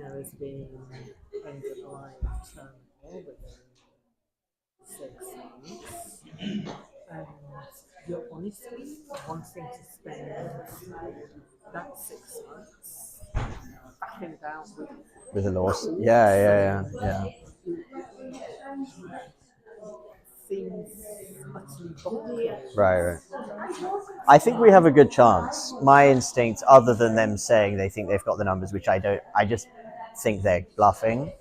has been end of life terminal within 6 months, and you're honestly wanting to spend that 6 months battling it out With a loss. with Yeah. seems utterly bonkers. Right. I think we have a good chance. My instincts, other than them saying they think they've got the numbers, which I don't, I just think they're bluffing.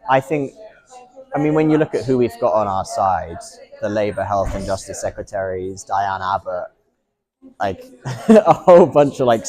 I think, I mean, when you look at who we've got on our side, the Labour Health and Justice Secretaries, Diane Abbott, like a whole bunch of like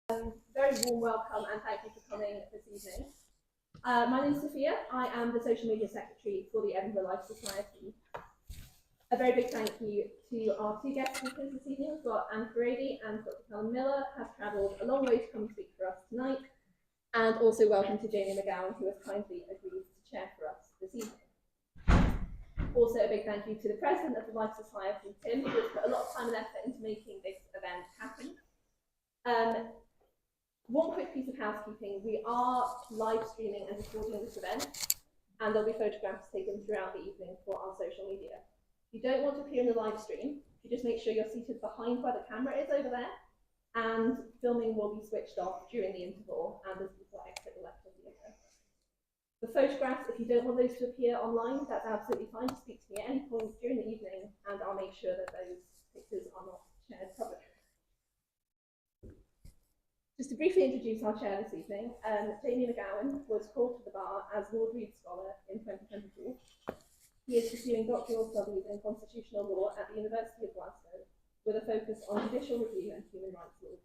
Very warm welcome and thank you for coming this evening. My name is Sophia. I am the Social Media Secretary for the Edinburgh Life Society. A very big thank you to our two guest speakers this evening. We've got Ann Furedi and Dr. Calum Miller have travelled a long way to come and speak for us tonight. And also welcome to Jamie McGowan, who has kindly agreed to chair for us this evening. Also a big thank you to the President of the Life Society, Tim, who has put a lot of time and effort into making this event happen. One quick piece of housekeeping: we are live streaming and recording this event, and there'll be photographs taken throughout the evening for our social media. If you don't want to appear in the live stream, you just make sure you're seated behind where the camera is over there, and filming will be switched off during the interval and as people exit the lecture theatre. The photographs, if you don't want those to appear online, that's absolutely fine. Just speak to me at any point during the evening, and I'll make sure that those pictures are not shared publicly. Just to briefly introduce our chair this evening, Jamie McGowan was called to the bar as Lord Reed Scholar in 2022. He is pursuing doctoral studies in constitutional law at the University of Glasgow, with a focus on judicial review and human rights law.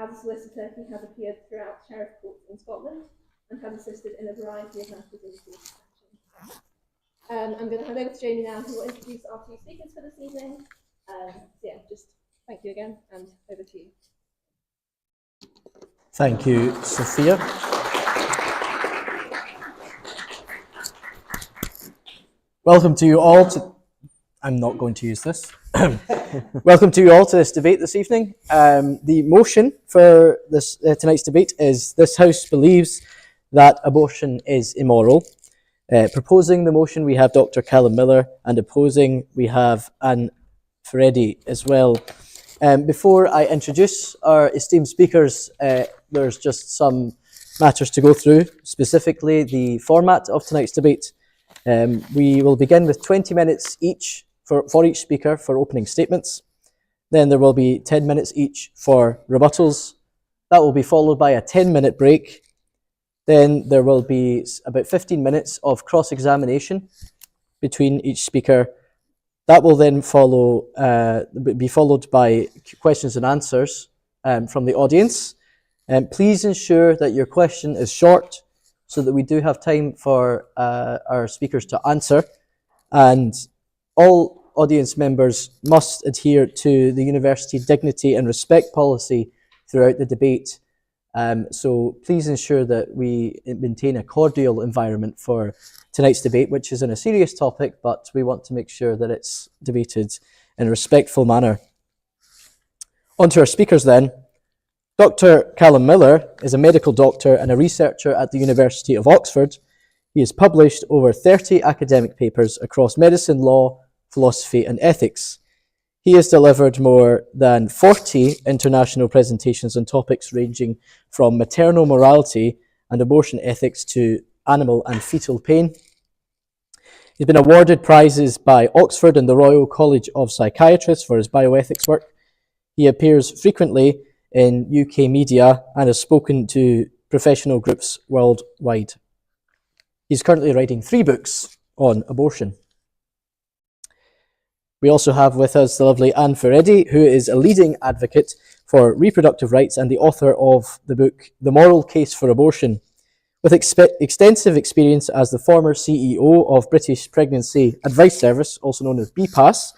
As a solicitor, he has appeared throughout sheriff courts in Scotland and has assisted in a variety of matters in court protection. I'm going to hand over to Jamie now, who will introduce our two speakers for this evening. Yeah, just thank you again, and over to you. Thank you, Sophia. Welcome to you all to... I'm not going to use this. Welcome to you all to this debate this evening. The motion for this tonight's debate is: this House believes that abortion is immoral. Proposing the motion we have Dr. Calum Miller, and opposing we have Ann Furedi as well. Before I introduce our esteemed speakers, there's just some matters to go through, specifically the format of tonight's debate. We will begin with 20 minutes each for each speaker for opening statements. Then there will be 10 minutes each for rebuttals. That will be followed by a 10-minute break. Then there will be about 15 minutes of cross-examination between each speaker. That will then be followed by questions and answers from the audience. Please ensure that your question is short so that we do have time for our speakers to answer. And all audience members must adhere to the university dignity and respect policy throughout the debate. So please ensure that we maintain a cordial environment for tonight's debate, which is on a serious topic, but we want to make sure that it's debated in a respectful manner. On to our speakers then. Dr. Calum Miller is a medical doctor and a researcher at the University of Oxford. He has published over 30 academic papers across medicine, law, philosophy, and ethics. He has delivered more than 40 international presentations on topics ranging from maternal morality and abortion ethics to animal and fetal pain. He's been awarded prizes by Oxford and the Royal College of Psychiatrists for his bioethics work. He appears frequently in UK media and has spoken to professional groups worldwide. He's currently writing 3 books on abortion. We also have with us the lovely Ann Furedi, who is a leading advocate for reproductive rights and the author of the book The Moral Case for Abortion. With extensive experience as the former CEO of British Pregnancy Advice Service, also known as BPAS,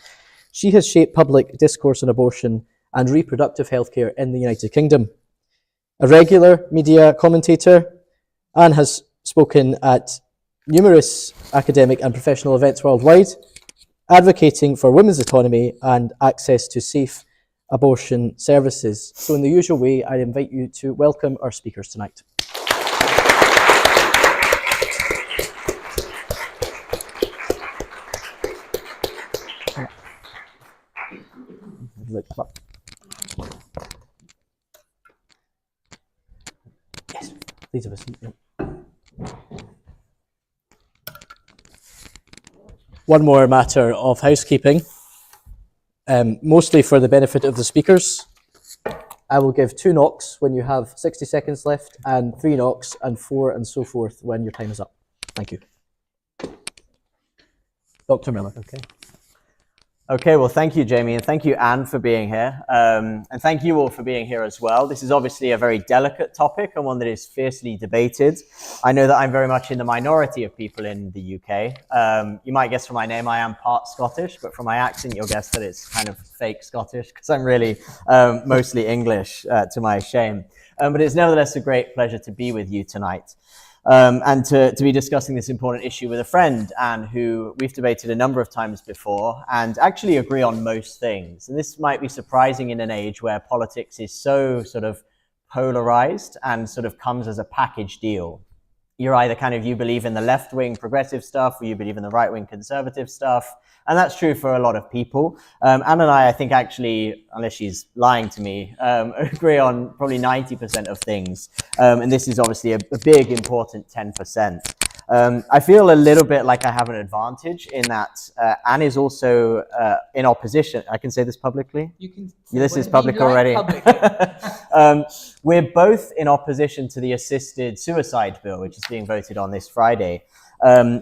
she has shaped public discourse on abortion and reproductive healthcare in the United Kingdom. A regular media commentator, Ann has spoken at numerous academic and professional events worldwide, advocating for women's autonomy and access to safe abortion services. So in the usual way, I invite you to welcome our speakers tonight. Yes, please have a seat. One more matter of housekeeping, mostly for the benefit of the speakers. I will give 2 knocks when you have 60 seconds left, and 3 knocks, and 4, and so forth when your time is up. Thank you. Dr. Miller. Okay. Okay, well, thank you, Jamie, and thank you, Anne, for being here. And thank you all for being here as well. This is obviously a very delicate topic and one that is fiercely debated. I know that I'm very much in the minority of people in the UK. You might guess from my name I am part Scottish, but from my accent you'll guess that it's kind of fake Scottish because I'm really mostly English, to my shame. But it's nevertheless a great pleasure to be with you tonight. And to be discussing this important issue with a friend, Anne, who we've debated a number of times before and actually agree on most things. And this might be surprising in an age where politics is so sort of polarized and sort of comes as a package deal. You're either you believe in the left-wing progressive stuff or you believe in the right-wing conservative stuff. And that's true for a lot of people. Anne and I think actually, unless she's lying to me, agree on probably 90% of things. And this is obviously a big, important 10%. I feel a little bit like I have an advantage in that Anne is also in opposition. I can say this publicly? You can. This is public already. We're both in opposition to the assisted suicide bill, which is being voted on this Friday.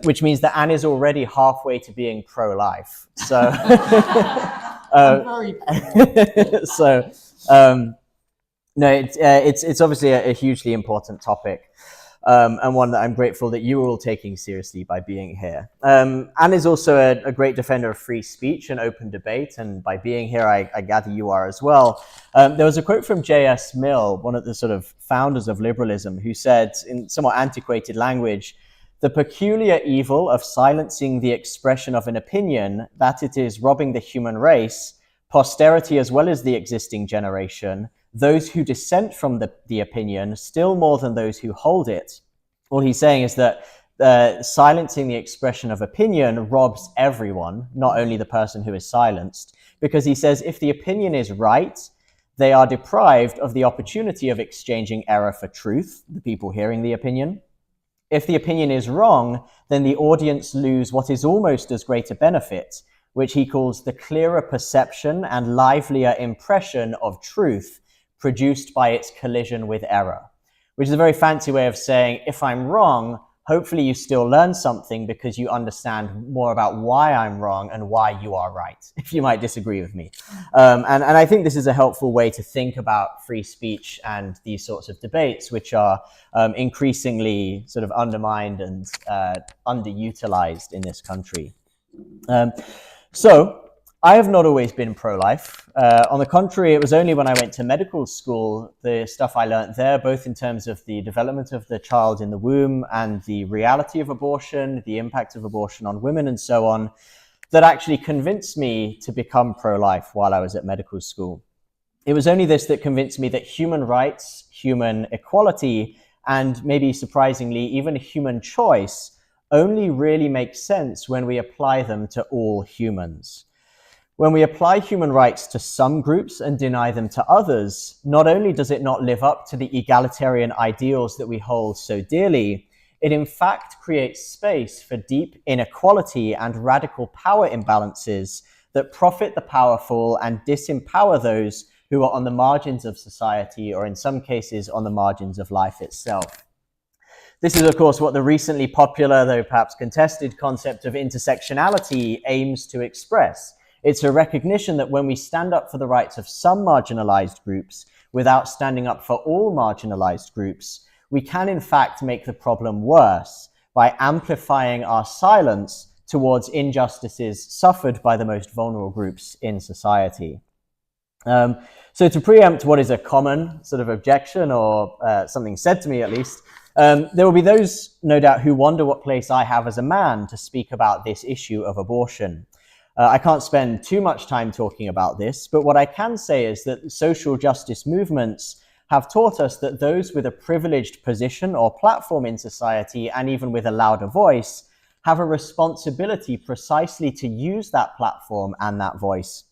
Which means that Anne is already halfway to being pro-life. So, I'm very no, it's obviously a hugely important topic, and one that I'm grateful that you are all taking seriously by being here. Anne is also a great defender of free speech and open debate, and by being here, I gather you are as well. There was a quote from J.S. Mill, one of the sort of founders of liberalism, who said in somewhat antiquated language, "The peculiar evil of silencing the expression of an opinion, that it is robbing the human race, posterity as well as the existing generation, those who dissent from the opinion, still more than those who hold it." All he's saying is that silencing the expression of opinion robs everyone, not only the person who is silenced, because he says if the opinion is right, they are deprived of the opportunity of exchanging error for truth, the people hearing the opinion. If the opinion is wrong, then the audience lose what is almost as great a benefit, which he calls the clearer perception and livelier impression of truth produced by its collision with error, which is a very fancy way of saying, if I'm wrong, hopefully you still learn something because you understand more about why I'm wrong and why you are right, if you might disagree with me. And I think this is a helpful way to think about free speech and these sorts of debates, which are increasingly sort of undermined and underutilized in this country. So I have not always been pro-life. On the contrary, it was only when I went to medical school, the stuff I learned there, both in terms of the development of the child in the womb and the reality of abortion, the impact of abortion on women and so on, that actually convinced me to become pro-life while I was at medical school. It was only this that convinced me that human rights, human equality, and maybe surprisingly, even human choice only really make sense when we apply them to all humans. When we apply human rights to some groups and deny them to others, not only does it not live up to the egalitarian ideals that we hold so dearly, it in fact creates space for deep inequality and radical power imbalances that profit the powerful and disempower those who are on the margins of society, or in some cases on the margins of life itself. This is, of course, what the recently popular, though perhaps contested, concept of intersectionality aims to express. It's a recognition that when we stand up for the rights of some marginalized groups without standing up for all marginalized groups, we can in fact make the problem worse by amplifying our silence towards injustices suffered by the most vulnerable groups in society. So to preempt what is a common sort of objection, or something said to me at least, there will be those, no doubt, who wonder what place I have as a man to speak about this issue of abortion. I can't spend too much time talking about this, but what I can say is that social justice movements have taught us that those with a privileged position or platform in society, and even with a louder voice, have a responsibility precisely to use that platform and that voice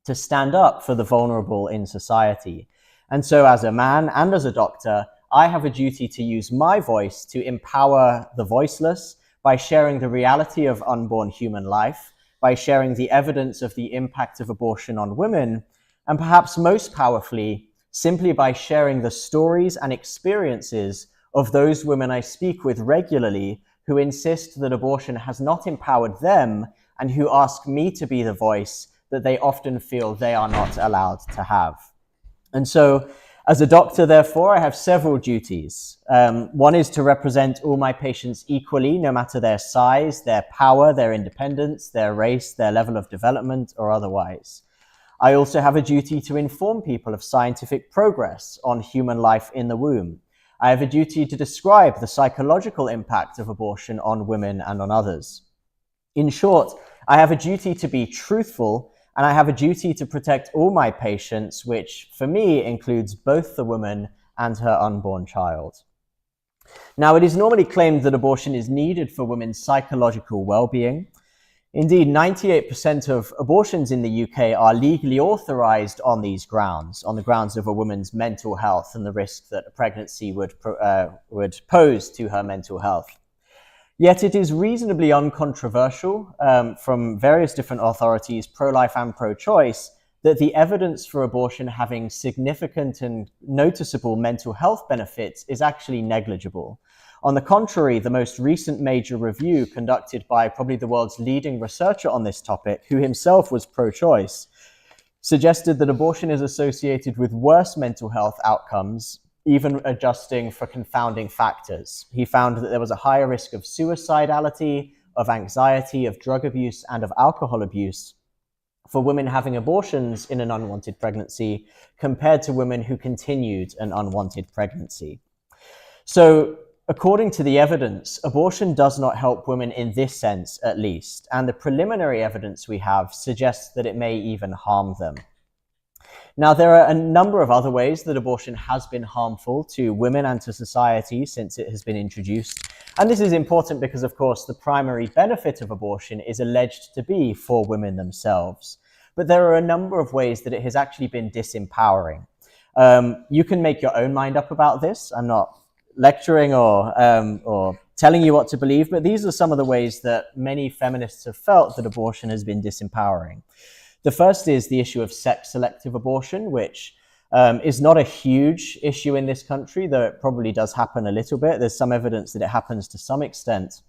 to stand up for the vulnerable in society. And so as a man and as a doctor, I have a duty to use my voice to empower the voiceless by sharing the reality of unborn human life, by sharing the evidence of the impact of abortion on women, and perhaps most powerfully, simply by sharing the stories and experiences of those women I speak with regularly who insist that abortion has not empowered them and who ask me to be the voice that they often feel they are not allowed to have. And so, as a doctor, therefore, I have several duties. One is to represent all my patients equally, no matter their size, their power, their independence, their race, their level of development, or otherwise. I also have a duty to inform people of scientific progress on human life in the womb. I have a duty to describe the psychological impact of abortion on women and on others. In short, I have a duty to be truthful, and I have a duty to protect all my patients, which for me includes both the woman and her unborn child. Now, it is normally claimed that abortion is needed for women's psychological well-being. Indeed, 98% of abortions in the UK are legally authorized on these grounds, on the grounds of a woman's mental health and the risk that a pregnancy would pose to her mental health. Yet it is reasonably uncontroversial from various different authorities, pro-life and pro-choice, that the evidence for abortion having significant and noticeable mental health benefits is actually negligible. On the contrary, the most recent major review conducted by probably the world's leading researcher on this topic, who himself was pro-choice, suggested that abortion is associated with worse mental health outcomes, even adjusting for confounding factors. He found that there was a higher risk of suicidality, of anxiety, of drug abuse, and of alcohol abuse for women having abortions in an unwanted pregnancy compared to women who continued an unwanted pregnancy. So, according to the evidence, abortion does not help women in this sense, at least, and the preliminary evidence we have suggests that it may even harm them. Now, there are a number of other ways that abortion has been harmful to women and to society since it has been introduced. And this is important because, of course, the primary benefit of abortion is alleged to be for women themselves. But there are a number of ways that it has actually been disempowering. You can make your own mind up about this. I'm not lecturing or telling you what to believe, but these are some of the ways that many feminists have felt that abortion has been disempowering. The first is the issue of sex-selective abortion, which is not a huge issue in this country, though it probably does happen a little bit. There's some evidence that it happens to some extent.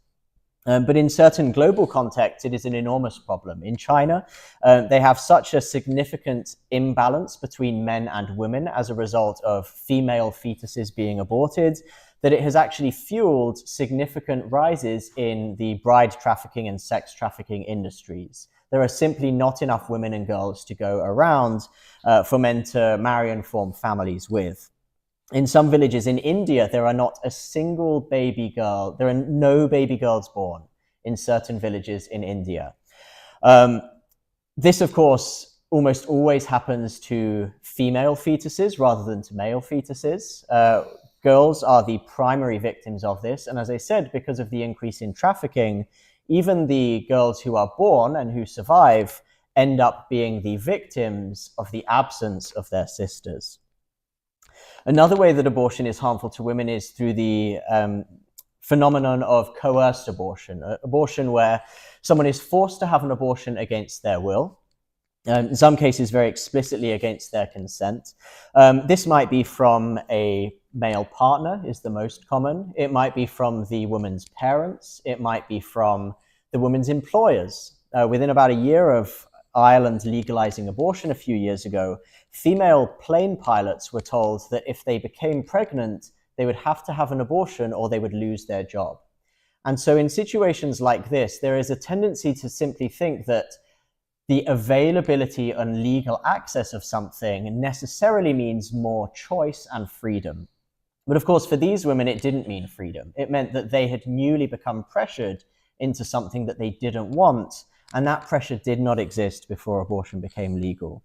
But in certain global contexts, it is an enormous problem. In China, they have such a significant imbalance between men and women as a result of female fetuses being aborted, that it has actually fueled significant rises in the bride trafficking and sex trafficking industries. There are simply not enough women and girls to go around for men to marry and form families with. In some villages in India, there are not a single baby girl. There are no baby girls born in certain villages in India. This, of course, almost always happens to female fetuses rather than to male fetuses. Girls are the primary victims of this. And as I said, because of the increase in trafficking, even the girls who are born and who survive end up being the victims of the absence of their sisters. Another way that abortion is harmful to women is through the phenomenon of coerced abortion, abortion where someone is forced to have an abortion against their will, in some cases very explicitly against their consent. This might be from a male partner, is the most common. It might be from the woman's parents. It might be from the woman's employers. Within about a year of Ireland legalizing abortion a few years ago, female plane pilots were told that if they became pregnant, they would have to have an abortion or they would lose their job. And so in situations like this, there is a tendency to simply think that the availability and legal access of something necessarily means more choice and freedom. But of course, for these women, it didn't mean freedom. It meant that they had newly become pressured into something that they didn't want, and that pressure did not exist before abortion became legal.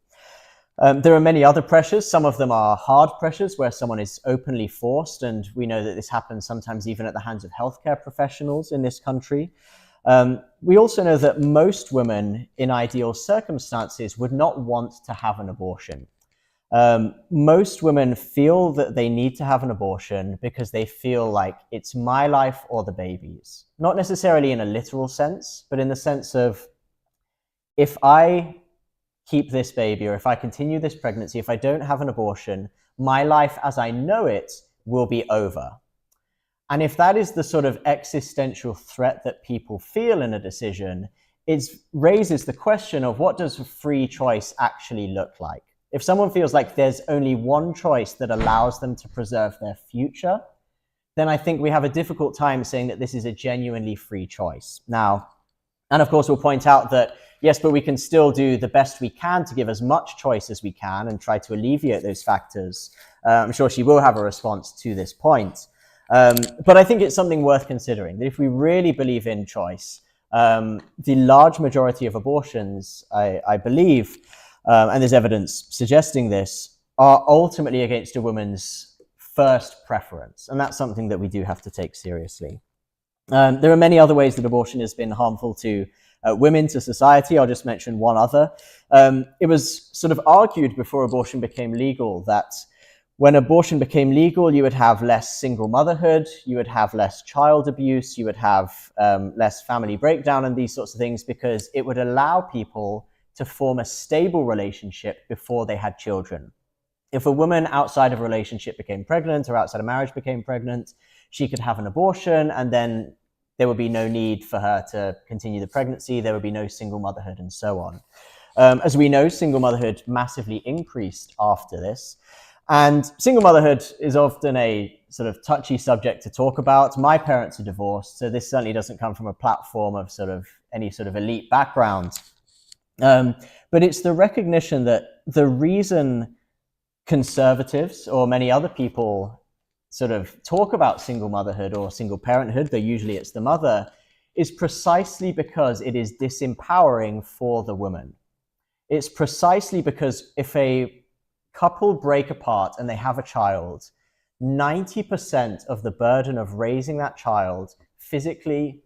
There are many other pressures. Some of them are hard pressures where someone is openly forced, and we know that this happens sometimes even at the hands of healthcare professionals in this country. We also know that most women in ideal circumstances would not want to have an abortion. Most women feel that they need to have an abortion because they feel like it's my life or the baby's. Not necessarily in a literal sense, but in the sense of, if I keep this baby or if I continue this pregnancy, if I don't have an abortion, my life as I know it will be over. And if that is the sort of existential threat that people feel in a decision, it raises the question of what does free choice actually look like? If someone feels like there's only one choice that allows them to preserve their future, then I think we have a difficult time saying that this is a genuinely free choice. Now, and of course, we'll point out that, yes, but we can still do the best we can to give as much choice as we can and try to alleviate those factors. I'm sure she will have a response to this point. But I think it's something worth considering, that if we really believe in choice, the large majority of abortions, I believe, and there's evidence suggesting this, are ultimately against a woman's first preference. And that's something that we do have to take seriously. There are many other ways that abortion has been harmful to women, to society. I'll just mention one other. It was sort of argued before abortion became legal that when abortion became legal, you would have less single motherhood, you would have less child abuse, you would have less family breakdown and these sorts of things, because it would allow people to form a stable relationship before they had children. If a woman outside of a relationship became pregnant or outside of marriage became pregnant, she could have an abortion, and then there would be no need for her to continue the pregnancy. There would be no single motherhood and so on. As we know, single motherhood massively increased after this. And single motherhood is often a sort of touchy subject to talk about. My parents are divorced, so this certainly doesn't come from a platform of sort of any sort of elite background. But it's the recognition that the reason conservatives or many other people sort of talk about single motherhood or single parenthood, though usually it's the mother, is precisely because it is disempowering for the woman. It's precisely because if a couple break apart and they have a child, 90% of the burden of raising that child physically,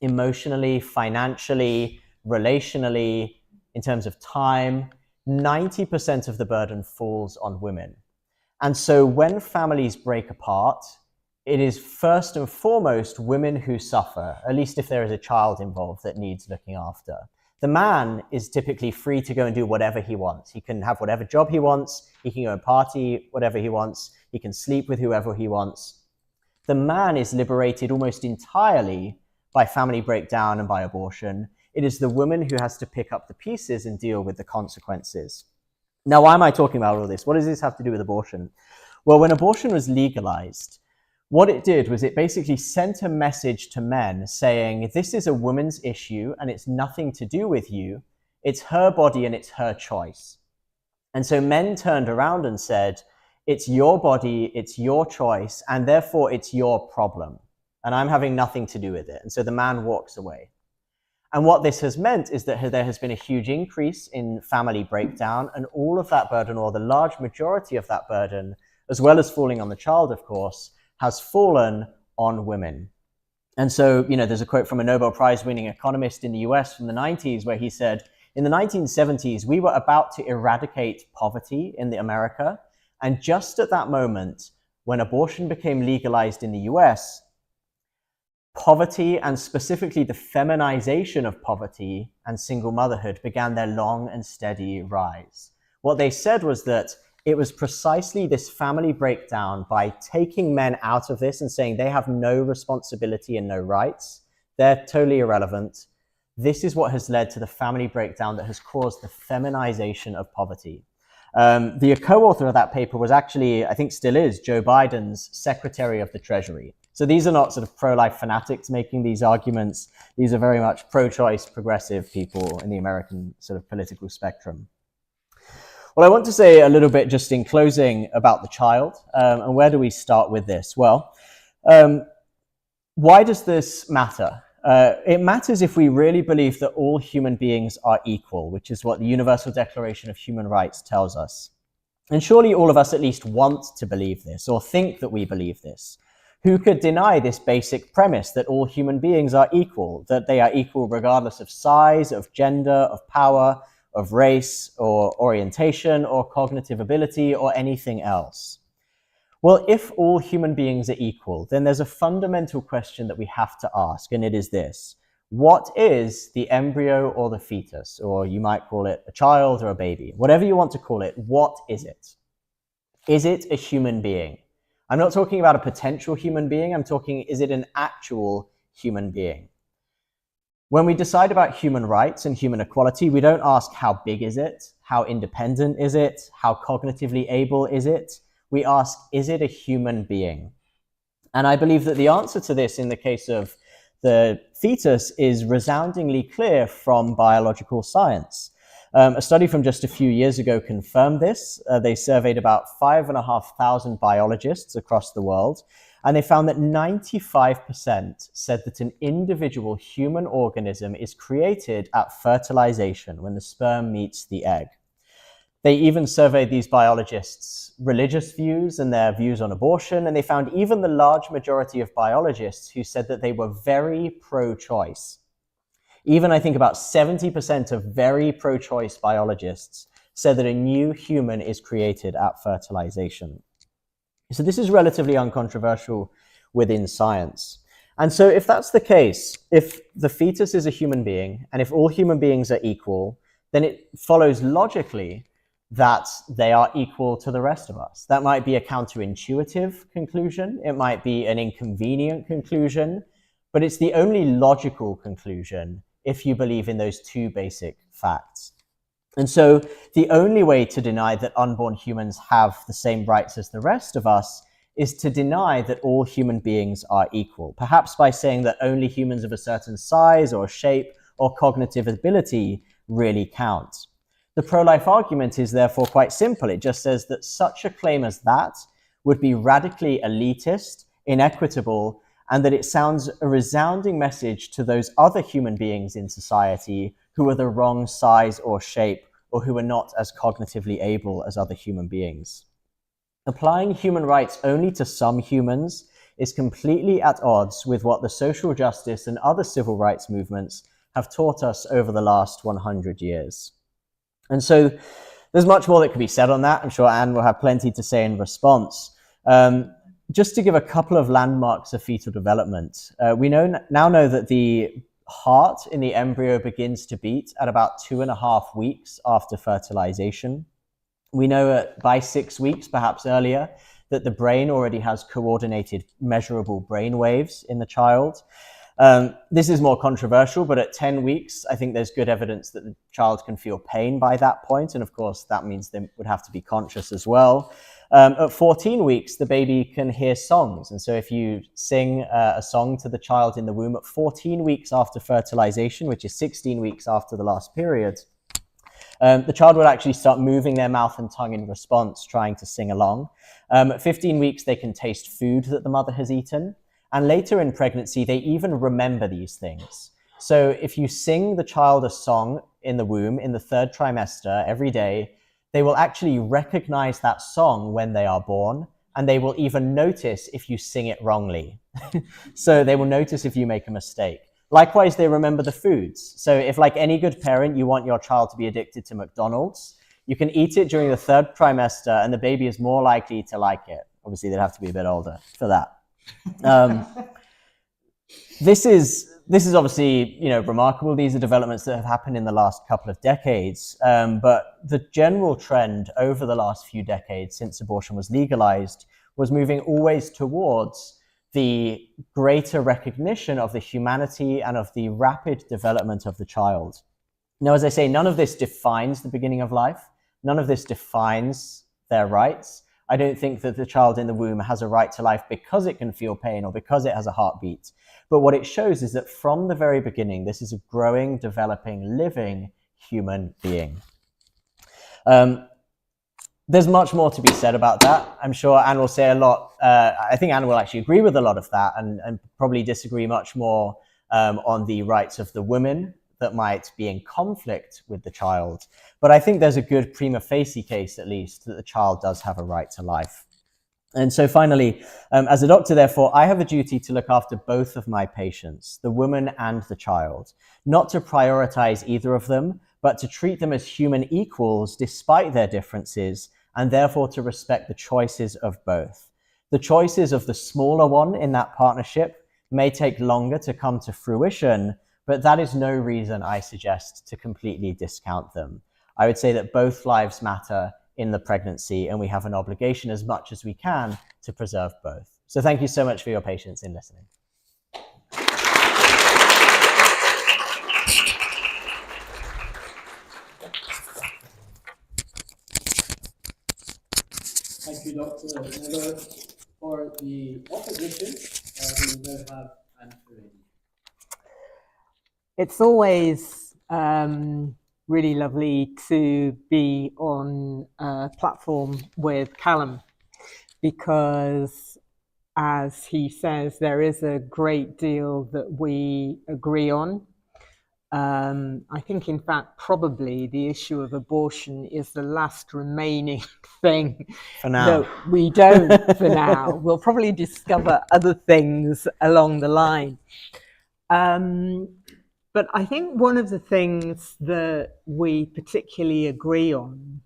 emotionally, financially, relationally, in terms of time, 90% of the burden falls on women. And so when families break apart, it is first and foremost women who suffer, at least if there is a child involved that needs looking after. The man is typically free to go and do whatever he wants. He can have whatever job he wants. He can go and party whatever he wants. He can sleep with whoever he wants. The man is liberated almost entirely by family breakdown and by abortion. It is the woman who has to pick up the pieces and deal with the consequences. Now, why am I talking about all this? What does this have to do with abortion? Well, when abortion was legalized, what it did was it basically sent a message to men saying, this is a woman's issue and it's nothing to do with you. It's her body and it's her choice. And so men turned around and said, it's your body, it's your choice, and therefore it's your problem. And I'm having nothing to do with it. And so the man walks away. And what this has meant is that there has been a huge increase in family breakdown, and all of that burden, or the large majority of that burden, as well as falling on the child, of course, has fallen on women. And so, there's a quote from a Nobel Prize winning economist in the US from the 90s where he said, in the 1970s, we were about to eradicate poverty in America. And just at that moment, when abortion became legalized in the US, poverty, and specifically the feminization of poverty and single motherhood, began their long and steady rise. What they said was that it was precisely this family breakdown, by taking men out of this and saying they have no responsibility and no rights, they're totally irrelevant. This is what has led to the family breakdown that has caused the feminization of poverty. The co-author of that paper was actually, I think still is, Joe Biden's Secretary of the Treasury. So these are not sort of pro-life fanatics making these arguments. These are very much pro-choice, progressive people in the American sort of political spectrum. Well, I want to say a little bit just in closing about the child. And where do we start with this? Well, why does this matter? It matters if we really believe that all human beings are equal, which is what the Universal Declaration of Human Rights tells us. And surely all of us at least want to believe this, or think that we believe this. Who could deny this basic premise that all human beings are equal, that they are equal regardless of size, of gender, of power, of race, or orientation, or cognitive ability, or anything else? Well, if all human beings are equal, then there's a fundamental question that we have to ask, and it is this. What is the embryo or the fetus? Or you might call it a child or a baby. Whatever you want to call it, what is it? Is it a human being? I'm not talking about a potential human being. I'm talking, is it an actual human being? When we decide about human rights and human equality, we don't ask how big is it, how independent is it, how cognitively able is it. We ask, is it a human being? And I believe that the answer to this in the case of the fetus is resoundingly clear from biological science. A study from just a few years ago confirmed this. They surveyed about 5,500 biologists across the world, and they found that 95% said that an individual human organism is created at fertilization, when the sperm meets the egg. They even surveyed these biologists' religious views and their views on abortion, and they found even the large majority of biologists who said that they were very pro-choice. Even I think about 70% of very pro-choice biologists said that a new human is created at fertilization. So this is relatively uncontroversial within science. And so if that's the case, if the fetus is a human being, and if all human beings are equal, then it follows logically that they are equal to the rest of us. That might be a counterintuitive conclusion. It might be an inconvenient conclusion, but it's the only logical conclusion if you believe in those two basic facts. And so the only way to deny that unborn humans have the same rights as the rest of us is to deny that all human beings are equal, perhaps by saying that only humans of a certain size or shape or cognitive ability really count. The pro-life argument is therefore quite simple. It just says that such a claim as that would be radically elitist, inequitable, and that it sounds a resounding message to those other human beings in society who are the wrong size or shape, or who are not as cognitively able as other human beings. Applying human rights only to some humans is completely at odds with what the social justice and other civil rights movements have taught us over the last 100 years. And so there's much more that could be said on that. I'm sure Anne will have plenty to say in response. Just to give a couple of landmarks of fetal development, we now know that the heart in the embryo begins to beat at about 2.5 weeks after fertilization. We know by 6 weeks, perhaps earlier, that the brain already has coordinated measurable brain waves in the child. This is more controversial, but at 10 weeks, I think there's good evidence that the child can feel pain by that point. And of course, that means they would have to be conscious as well. At 14 weeks, the baby can hear songs. And so if you sing a song to the child in the womb at 14 weeks after fertilization, which is 16 weeks after the last period, the child would actually start moving their mouth and tongue in response, trying to sing along. At 15 weeks, they can taste food that the mother has eaten. And later in pregnancy, they even remember these things. So if you sing the child a song in the womb in the 3rd trimester every day, they will actually recognize that song when they are born, and they will even notice if you sing it wrongly. So they will notice if you make a mistake. Likewise, they remember the foods. So if, like any good parent, you want your child to be addicted to McDonald's, you can eat it during the 3rd trimester, and the baby is more likely to like it. Obviously, they'd have to be a bit older for that. This is obviously, remarkable. These are developments that have happened in the last couple of decades. But the general trend over the last few decades since abortion was legalized was moving always towards the greater recognition of the humanity and of the rapid development of the child. Now, as I say, none of this defines the beginning of life. None of this defines their rights. I don't think that the child in the womb has a right to life because it can feel pain or because it has a heartbeat. But what it shows is that from the very beginning, this is a growing, developing, living human being. There's much more to be said about that. I'm sure Anne will say a lot. I think Anne will actually agree with a lot of that and probably disagree much more on the rights of the women that might be in conflict with the child. But I think there's a good prima facie case, at least, that the child does have a right to life. And so finally, as a doctor, therefore, I have a duty to look after both of my patients, the woman and the child, not to prioritize either of them, but to treat them as human equals despite their differences, and therefore to respect the choices of both. The choices of the smaller one in that partnership may take longer to come to fruition, but that is no reason, I suggest, to completely discount them. I would say that both lives matter in the pregnancy, and we have an obligation as much as we can to preserve both. So thank you so much for your patience in listening. Thank you, Dr. Miller. For the opposition, we now have Ann Furedi. It's always really lovely to be on a platform with Calum, because as he says, there is a great deal that we agree on. I think, in fact, probably the issue of abortion is the last remaining thing For now. that we don't for now. We'll probably discover other things along the line. But I think one of the things that we particularly agree on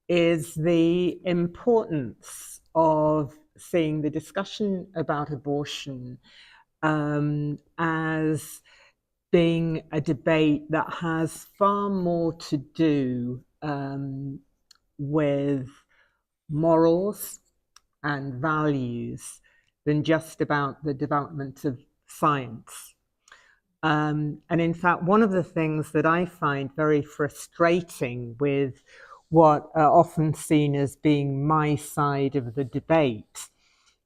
is the importance of seeing the discussion about abortion as being a debate that has far more to do with morals and values than just about the development of science. And in fact, one of the things that I find very frustrating with what are often seen as being my side of the debate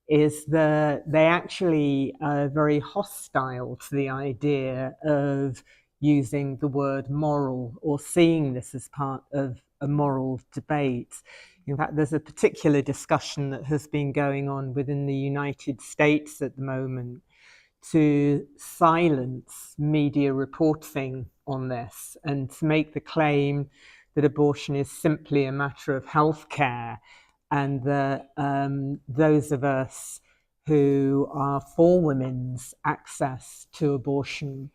is that they actually are very hostile to the idea of using the word moral or seeing this as part of a moral debate. In fact, there's a particular discussion that has been going on within the United States at the moment to silence media reporting on this and to make the claim that abortion is simply a matter of healthcare, and that those of us who are for women's access to abortion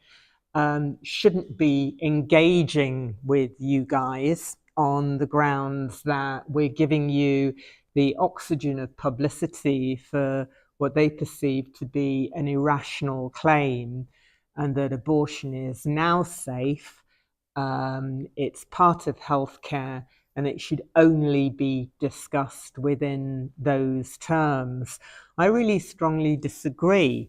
shouldn't be engaging with you guys on the grounds that we're giving you the oxygen of publicity for what they perceive to be an irrational claim, and that abortion is now safe, it's part of healthcare, and it should only be discussed within those terms. I really strongly disagree.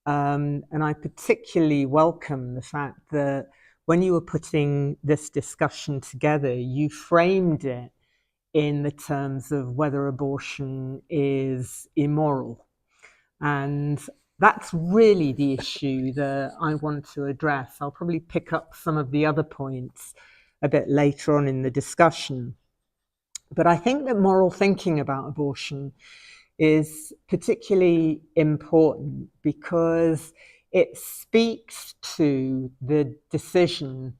And I particularly welcome the fact that when you were putting this discussion together, you framed it in the terms of whether abortion is immoral. And that's really the issue that I want to address. I'll probably pick up some of the other points a bit later on in the discussion. But I think that moral thinking about abortion is particularly important because it speaks to the decision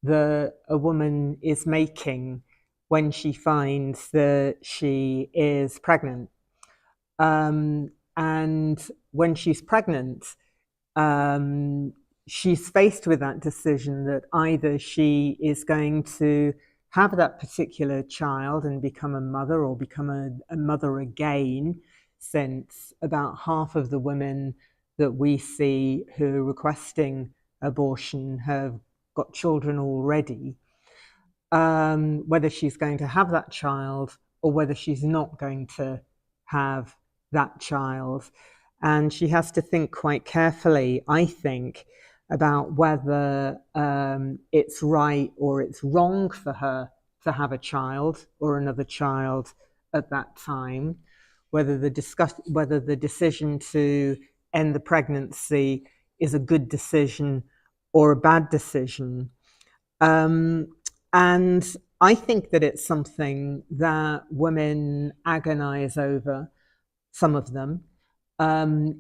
that a woman is making when she finds that she is pregnant. And when she's pregnant, she's faced with that decision that either she is going to have that particular child and become a mother, or become a mother again, since about half of the women that we see who are requesting abortion have got children already, whether she's going to have that child or whether she's not going to have that child. And she has to think quite carefully, I think, about whether it's right or it's wrong for her to have a child or another child at that time, whether the decision to end the pregnancy is a good decision or a bad decision. And I think that it's something that women agonize over, some of them.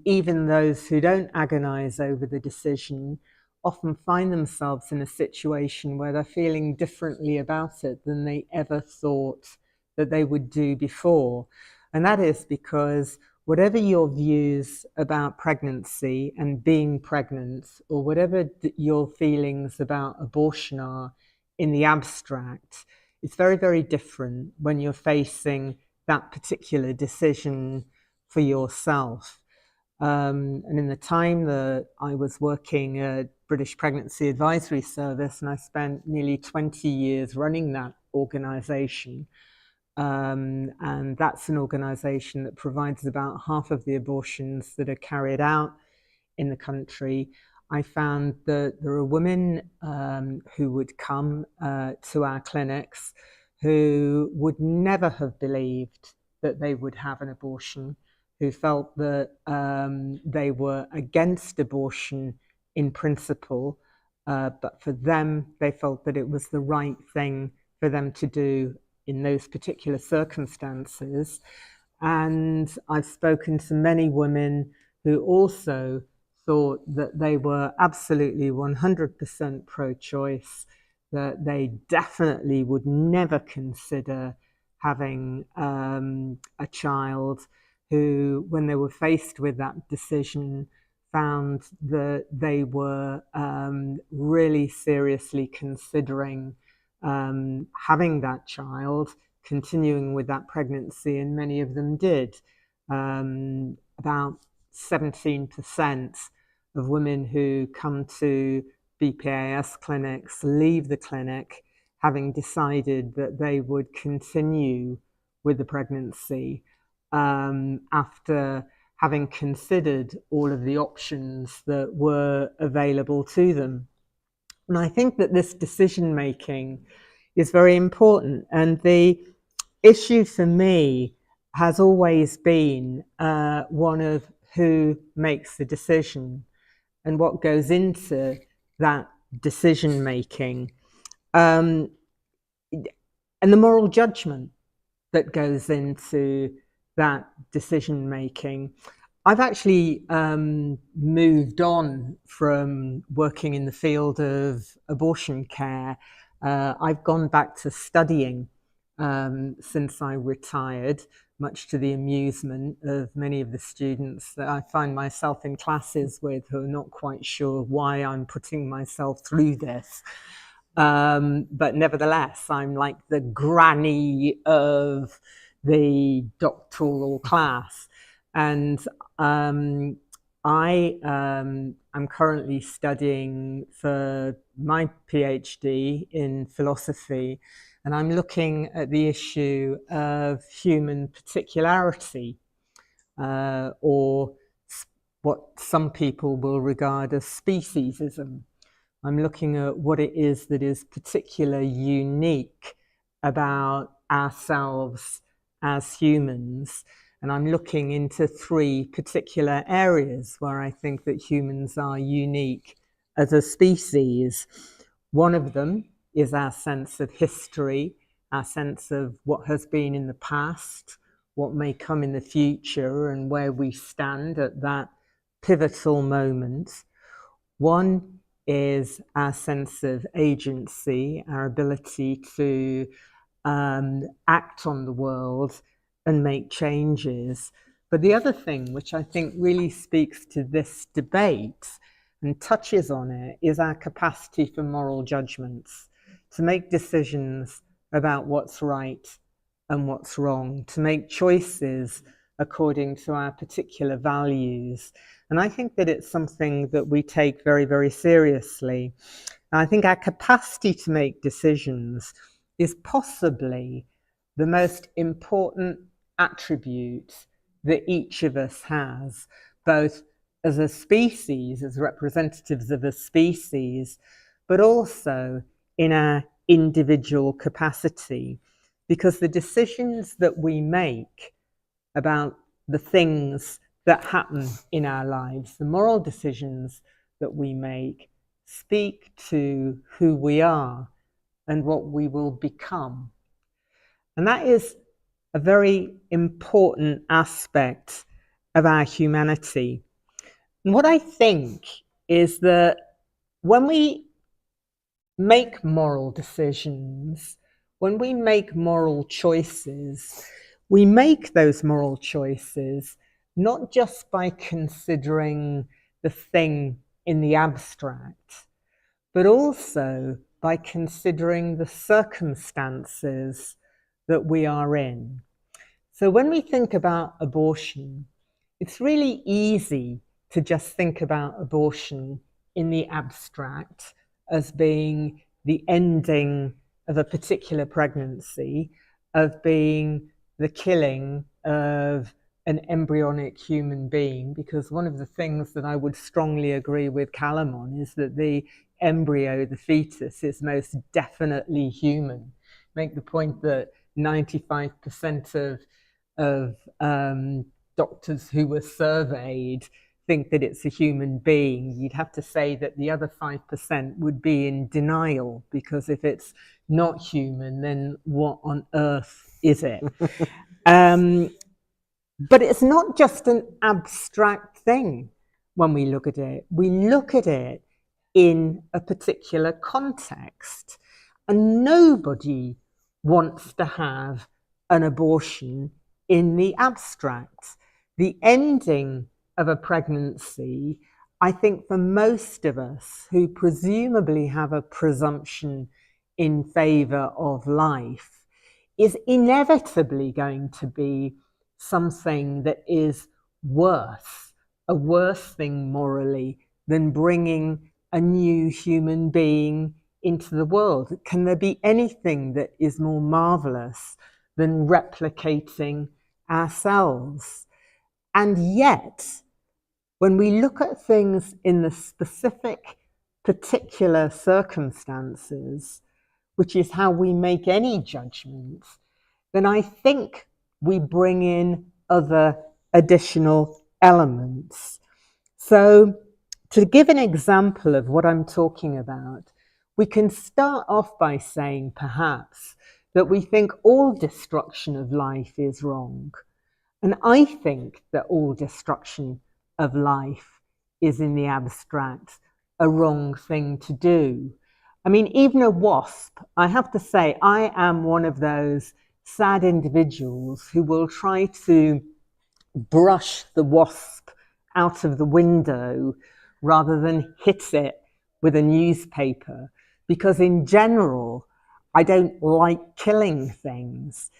Even those who don't agonize over the decision often find themselves in a situation where they're feeling differently about it than they ever thought that they would do before. And that is because whatever your views about pregnancy and being pregnant, or whatever your feelings about abortion are in the abstract, it's very, very different when you're facing that particular decision for yourself. And in the time that I was working at British Pregnancy Advisory Service, and I spent nearly 20 years running that organisation, and that's an organisation that provides about half of the abortions that are carried out in the country, I found that there are women who would come to our clinics who would never have believed that they would have an abortion, who felt that they were against abortion in principle, but for them, they felt that it was the right thing for them to do in those particular circumstances. And I've spoken to many women who also thought that they were absolutely 100% pro-choice, that they definitely would never consider having a child, who, when they were faced with that decision, found that they were really seriously considering having that child, continuing with that pregnancy, and many of them did. About 17% of women who come to BPAS clinics leave the clinic having decided that they would continue with the pregnancy after having considered all of the options that were available to them. And I think that this decision making is very important. And the issue for me has always been one of who makes the decision and what goes into that decision making, and the moral judgment that goes into that decision making. I've actually moved on from working in the field of abortion care. I've gone back to studying since I retired, much to the amusement of many of the students that I find myself in classes with, who are not quite sure why I'm putting myself through this. But nevertheless, I'm like the granny of the doctoral class. And I am currently studying for my PhD in philosophy, and I'm looking at the issue of human particularity, or what some people will regard as speciesism. I'm looking at what it is that is particularly unique about ourselves as humans. And I'm looking into three particular areas where I think that humans are unique as a species. One of them is our sense of history, our sense of what has been in the past, what may come in the future, and where we stand at that pivotal moment. One is our sense of agency, our ability to act on the world and make changes. But the other thing, which I think really speaks to this debate and touches on it, is our capacity for moral judgments, to make decisions about what's right and what's wrong, to make choices according to our particular values. And I think that it's something that we take very, very seriously. And I think our capacity to make decisions is possibly the most important attribute that each of us has, both as a species, as representatives of a species, but also in our individual capacity. Because the decisions that we make about the things that happen in our lives, the moral decisions that we make, speak to who we are and what we will become. And that is a very important aspect of our humanity. And what I think is that when we make moral decisions, when we make moral choices, we make those moral choices not just by considering the thing in the abstract, but also by considering the circumstances that we are in. So when we think about abortion, it's really easy to just think about abortion in the abstract as being the ending of a particular pregnancy, of being the killing of an embryonic human being, because one of the things that I would strongly agree with Calum on is that the embryo, the fetus, is most definitely human. Make the point that 95% of of doctors who were surveyed think that it's a human being, you'd have to say that the other 5% would be in denial, because if it's not human, then what on earth is it? But it's not just an abstract thing when we look at it. We look at it in a particular context, and nobody wants to have an abortion in the abstract. The ending of a pregnancy, I think for most of us who presumably have a presumption in favor of life, is inevitably going to be something that is worse, a worse thing morally than bringing a new human being into the world. Can there be anything that is more marvelous than replicating ourselves? And yet, when we look at things in the specific, particular circumstances, which is how we make any judgments, then I think we bring in other additional elements. So, to give an example of what I'm talking about, we can start off by saying perhaps that we think all destruction of life is wrong. And I think that all destruction of life is, in the abstract, a wrong thing to do. I mean, even a wasp, I have to say, I am one of those sad individuals who will try to brush the wasp out of the window rather than hit it with a newspaper, because in general, I don't like killing things.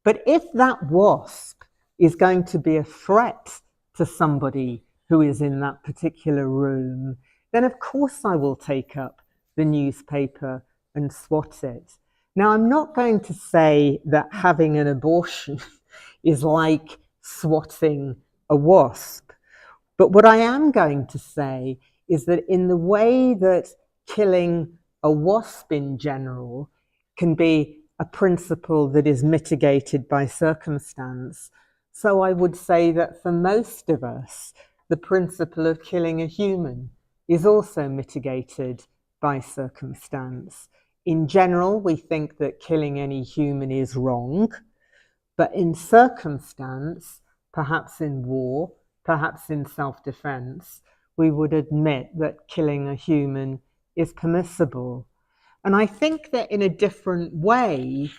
But if that wasp is going to be a threat to somebody who is in that particular room, then of course I will take up the newspaper and swat it. Now, I'm not going to say that having an abortion is like swatting a wasp, but what I am going to say is that in the way that killing a wasp in general can be a principle that is mitigated by circumstance, so I would say that for most of us, the principle of killing a human is also mitigated by circumstance. In general, we think that killing any human is wrong, but in circumstance, perhaps in war, perhaps in self-defense, we would admit that killing a human is permissible. And I think that in a different way,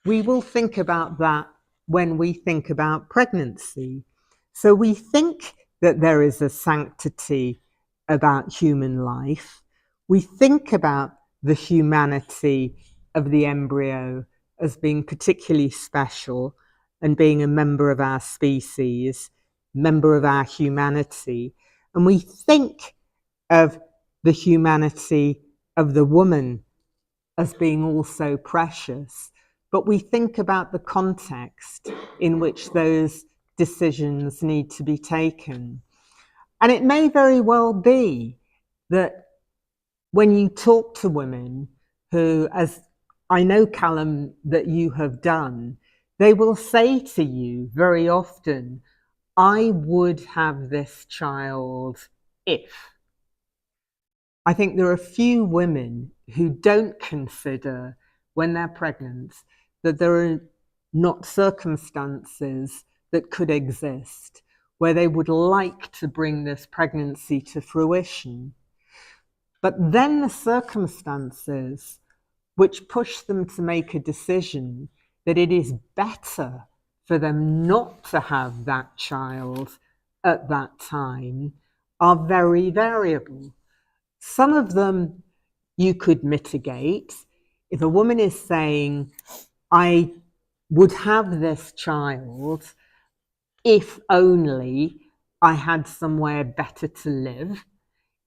we will think about that when we think about pregnancy. So we think that there is a sanctity about human life. We think about the humanity of the embryo as being particularly special and being a member of our species, member of our humanity. And we think of the humanity of the woman as being also precious, but we think about the context in which those decisions need to be taken. And it may very well be that when you talk to women who, as I know, Calum, that you have done, they will say to you very often, I would have this child if. I think there are few women who don't consider when they're pregnant that there are not circumstances that could exist where they would like to bring this pregnancy to fruition. But then the circumstances which push them to make a decision that it is better for them not to have that child at that time are very variable. Some of them you could mitigate. If a woman is saying, I would have this child if only I had somewhere better to live,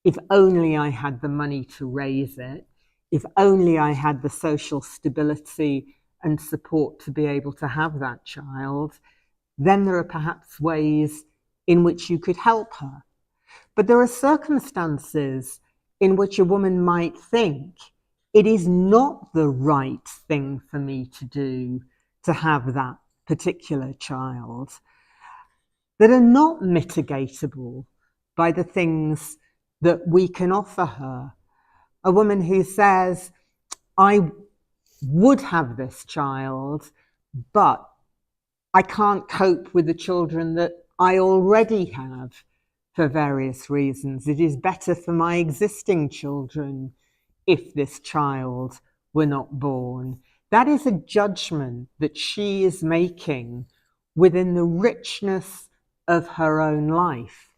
if only I had the money to raise it, if only I had the social stability and support to be able to have that child, then there are perhaps ways in which you could help her. But there are circumstances in which a woman might think it is not the right thing for me to do to have that particular child that are not mitigatable by the things that we can offer her. A woman who says, I would have this child, but I can't cope with the children that I already have for various reasons. It is better for my existing children if this child were not born. That is a judgment that she is making within the richness of her own life.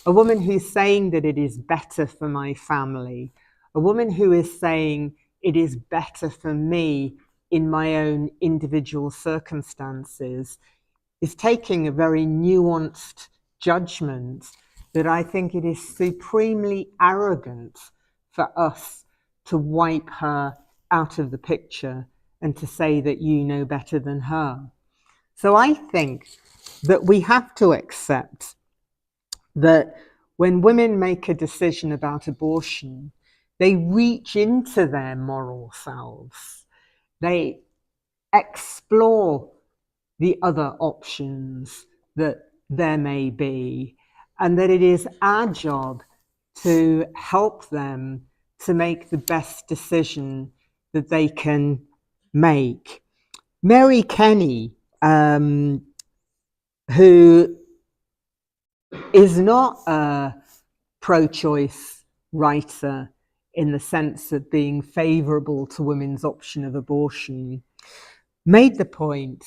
A woman who's saying that it is better for my family, a woman who is saying it is better for me in my own individual circumstances, is taking a very nuanced judgment that I think it is supremely arrogant for us to wipe her out of the picture and to say that you know better than her. So I think that we have to accept that when women make a decision about abortion, they reach into their moral selves. They explore the other options that there may be, and that it is our job to help them to make the best decision that they can make. Mary Kenny, who is not a pro-choice writer in the sense of being favourable to women's option of abortion, made the point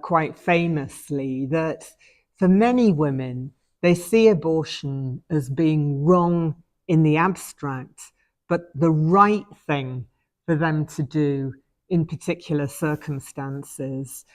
quite famously that for many women, they see abortion as being wrong in the abstract, but the right thing for them to do in particular circumstances.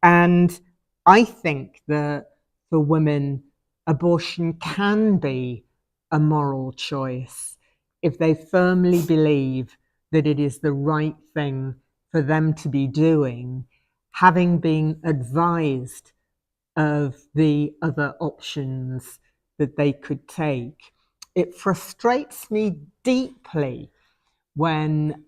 And I think that for women, abortion can be a moral choice if they firmly believe that it is the right thing for them to be doing, having been advised of the other options that they could take. It frustrates me deeply when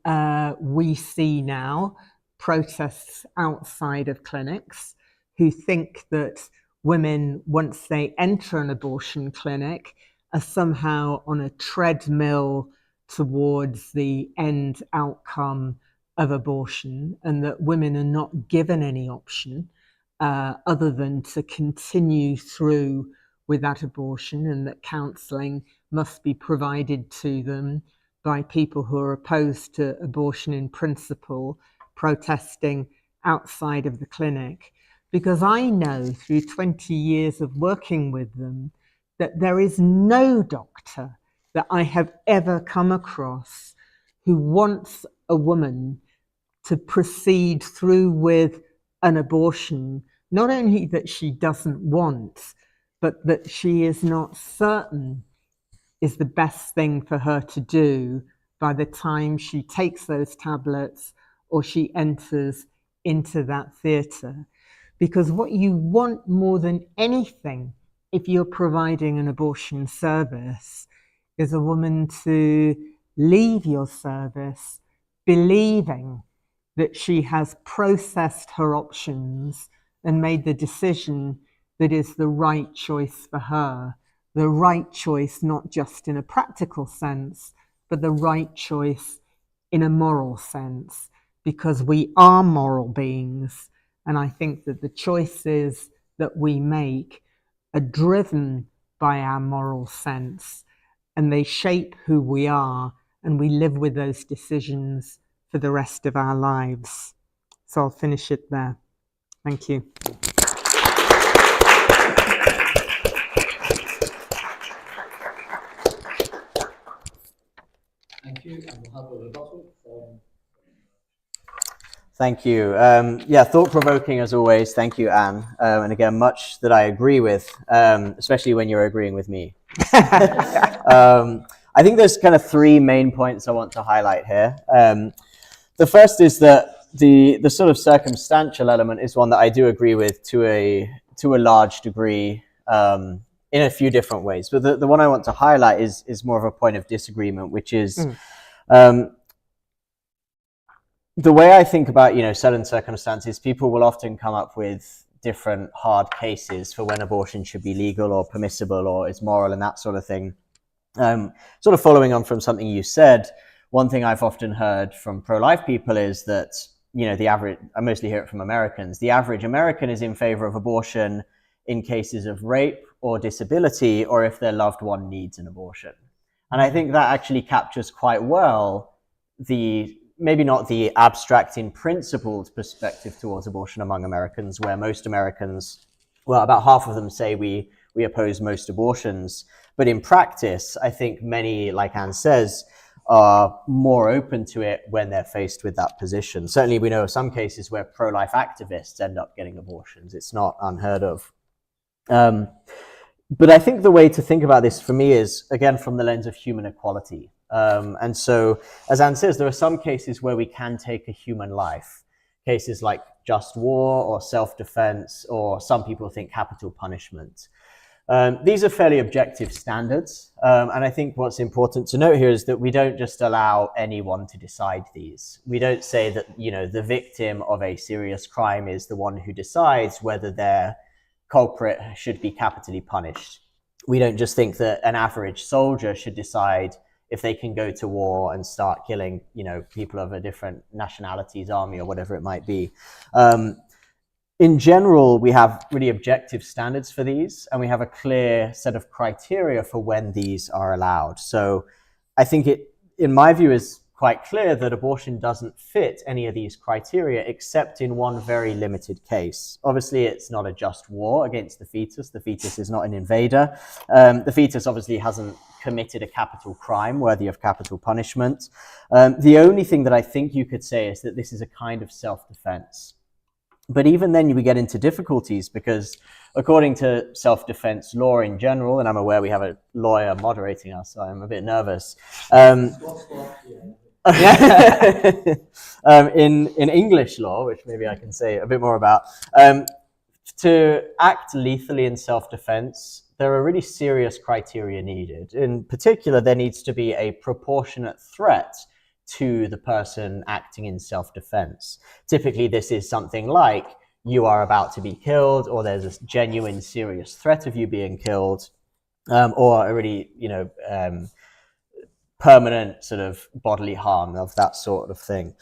we see now protests outside of clinics who think that women, once they enter an abortion clinic, are somehow on a treadmill towards the end outcome of abortion, and that women are not given any option other than to continue through with that abortion, and that counselling must be provided to them by people who are opposed to abortion in principle, protesting outside of the clinic. Because I know through 20 years of working with them that there is no doctor that I have ever come across who wants a woman to proceed through with an abortion, not only that she doesn't want, but that she is not certain is the best thing for her to do by the time she takes those tablets or she enters into that theatre. Because what you want more than anything, if you're providing an abortion service, is a woman to leave your service believing that she has processed her options and made the decision that is the right choice for her. The right choice, not just in a practical sense, but the right choice in a moral sense, because we are moral beings. And I think that the choices that we make are driven by our moral sense, and they shape who we are, and we live with those decisions for the rest of our lives. So I'll finish it there. Thank you. Thank you, and we'll have a rebuttal from... Thank you. Yeah, thought-provoking as always. Thank you, Anne. And again, much that I agree with, especially when you're agreeing with me. I think there's kind of three main points I want to highlight here. The first is that the sort of circumstantial element is one that I do agree with to a large degree in a few different ways. But the one I want to highlight is more of a point of disagreement, which is the way I think about, certain circumstances, people will often come up with different hard cases for when abortion should be legal or permissible or is moral and that sort of thing. Sort of following on from something you said, one thing I've often heard from pro-life people is that, the average, I mostly hear it from Americans, the average American is in favor of abortion in cases of rape or disability, or if their loved one needs an abortion. And I think that actually captures quite well maybe not the abstract in principled perspective towards abortion among Americans, where most Americans, well, about half of them say we oppose most abortions. But in practice, I think many, like Anne says, are more open to it when they're faced with that position. Certainly, we know of some cases where pro-life activists end up getting abortions. It's not unheard of. But I think the way to think about this for me is, again, from the lens of human equality. And so, as Anne says, there are some cases where we can take a human life, cases like just war or self-defense, or some people think capital punishment. These are fairly objective standards. And I think what's important to note here is that we don't just allow anyone to decide these. We don't say that, the victim of a serious crime is the one who decides whether their culprit should be capitally punished. We don't just think that an average soldier should decide if they can go to war and start killing, people of a different nationality's army or whatever it might be. In general, we have really objective standards for these, and we have a clear set of criteria for when these are allowed. So I think it, in my view, is quite clear that abortion doesn't fit any of these criteria except in one very limited case. Obviously, it's not a just war against the fetus. The fetus is not an invader. The fetus obviously hasn't committed a capital crime worthy of capital punishment. The only thing that I think you could say is that this is a kind of self-defense. But even then we get into difficulties because according to self-defense law in general, and I'm aware we have a lawyer moderating us, so I'm a bit nervous. In English law, which maybe I can say a bit more about, to act lethally in self-defense, there are really serious criteria needed. In particular, there needs to be a proportionate threat to the person acting in self-defense. Typically, this is something like you are about to be killed, or there's a genuine serious threat of you being killed, or a really, permanent sort of bodily harm of that sort of thing.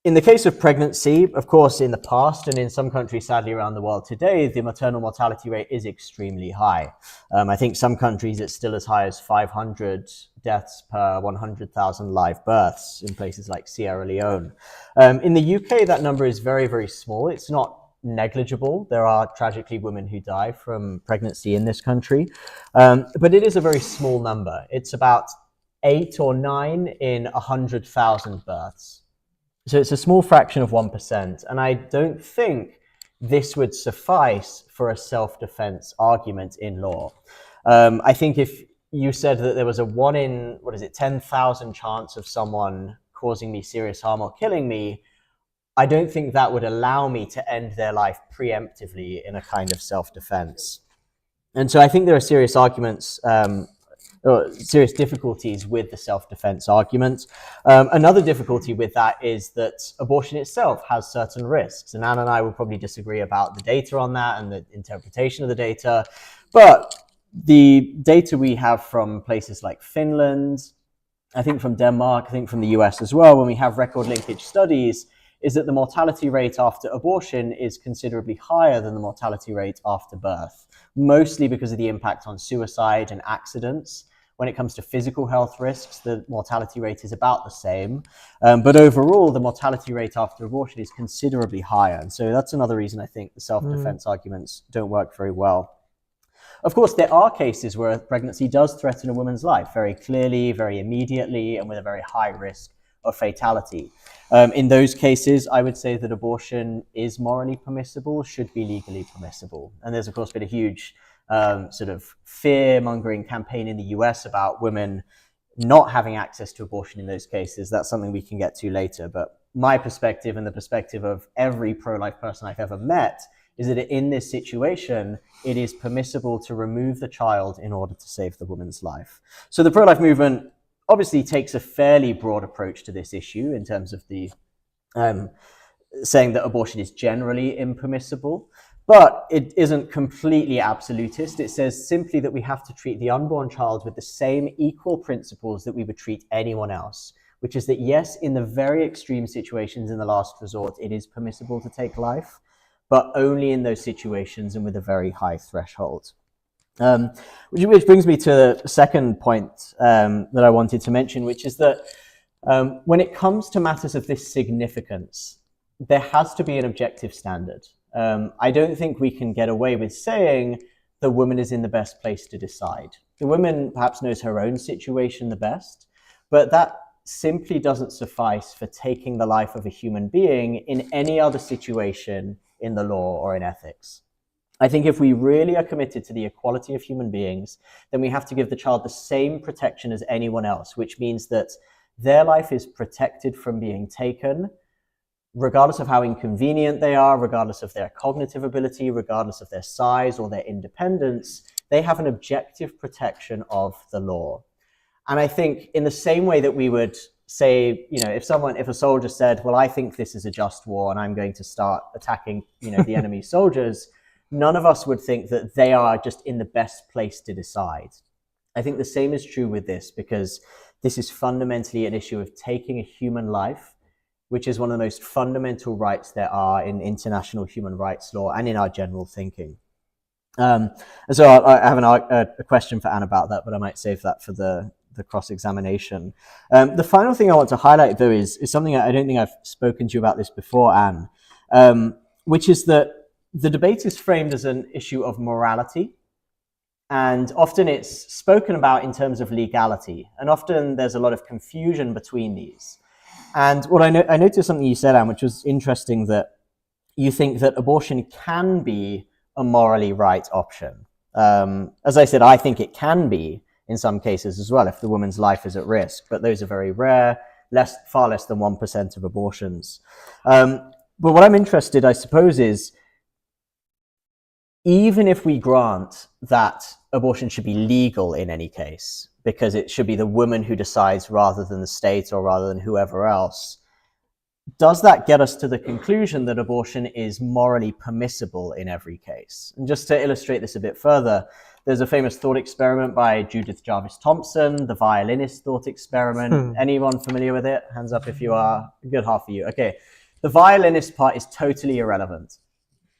In the case of pregnancy, of course, in the past and in some countries, sadly, around the world today, the maternal mortality rate is extremely high. I think some countries it's still as high as 500 deaths per 100,000 live births in places like Sierra Leone. In the UK, that number is very, very small. It's not negligible. There are tragically women who die from pregnancy in this country, but it is a very small number. It's about 8 or 9 in 100,000 births. So it's a small fraction of 1%. And I don't think this would suffice for a self-defense argument in law. I think if you said that there was a 1 in, 10,000 chance of someone causing me serious harm or killing me, I don't think that would allow me to end their life preemptively in a kind of self-defense. And so I think there are serious arguments, serious difficulties with the self-defense argument. Another difficulty with that is that abortion itself has certain risks. And Anne and I will probably disagree about the data on that and the interpretation of the data. But the data we have from places like Finland, I think from Denmark, I think from the US as well, when we have record linkage studies, is that the mortality rate after abortion is considerably higher than the mortality rate after birth, mostly because of the impact on suicide and accidents. When it comes to physical health risks, the mortality rate is about the same. But overall, the mortality rate after abortion is considerably higher. And so that's another reason I think the self-defense arguments don't work very well. Of course, there are cases where pregnancy does threaten a woman's life very clearly, very immediately, and with a very high risk of fatality. In those cases, I would say that abortion is morally permissible, should be legally permissible. And there's, of course, been a huge sort of fear-mongering campaign in the US about women not having access to abortion in those cases. That's something we can get to later. But my perspective and the perspective of every pro-life person I've ever met is that in this situation, it is permissible to remove the child in order to save the woman's life. So the pro-life movement obviously takes a fairly broad approach to this issue in terms of the saying that abortion is generally impermissible, but it isn't completely absolutist. It says simply that we have to treat the unborn child with the same equal principles that we would treat anyone else, which is that yes, in the very extreme situations in the last resort, it is permissible to take life, but only in those situations and with a very high threshold. Which brings me to the second point that I wanted to mention, which is that when it comes to matters of this significance, there has to be an objective standard. I don't think we can get away with saying the woman is in the best place to decide. The woman perhaps knows her own situation the best, but that simply doesn't suffice for taking the life of a human being in any other situation in the law or in ethics. I think if we really are committed to the equality of human beings, then we have to give the child the same protection as anyone else, which means that their life is protected from being taken, regardless of how inconvenient they are, regardless of their cognitive ability, regardless of their size or their independence. They have an objective protection of the law. And I think in the same way that we would say, if a soldier said, well, I think this is a just war and I'm going to start attacking, the enemy soldiers, none of us would think that they are just in the best place to decide. I think the same is true with this, because this is fundamentally an issue of taking a human life, which is one of the most fundamental rights there are in international human rights law and in our general thinking. And so I have a question for Anne about that, but I might save that for the cross-examination. The final thing I want to highlight, though, is something I don't think I've spoken to you about this before, Anne, which is that the debate is framed as an issue of morality, and often it's spoken about in terms of legality, and often there's a lot of confusion between these. And what I noticed something you said, Anne, which was interesting, that you think that abortion can be a morally right option. As I said, I think it can be in some cases as well if the woman's life is at risk, but those are very rare, far less than 1% of abortions. But what I'm interested, I suppose, is even if we grant that abortion should be legal in any case, because it should be the woman who decides rather than the state or rather than whoever else, does that get us to the conclusion that abortion is morally permissible in every case? And just to illustrate this a bit further, there's a famous thought experiment by Judith Jarvis Thompson, the violinist thought experiment. Anyone familiar with it? Hands up if you are. A good half of you. Okay. The violinist part is totally irrelevant.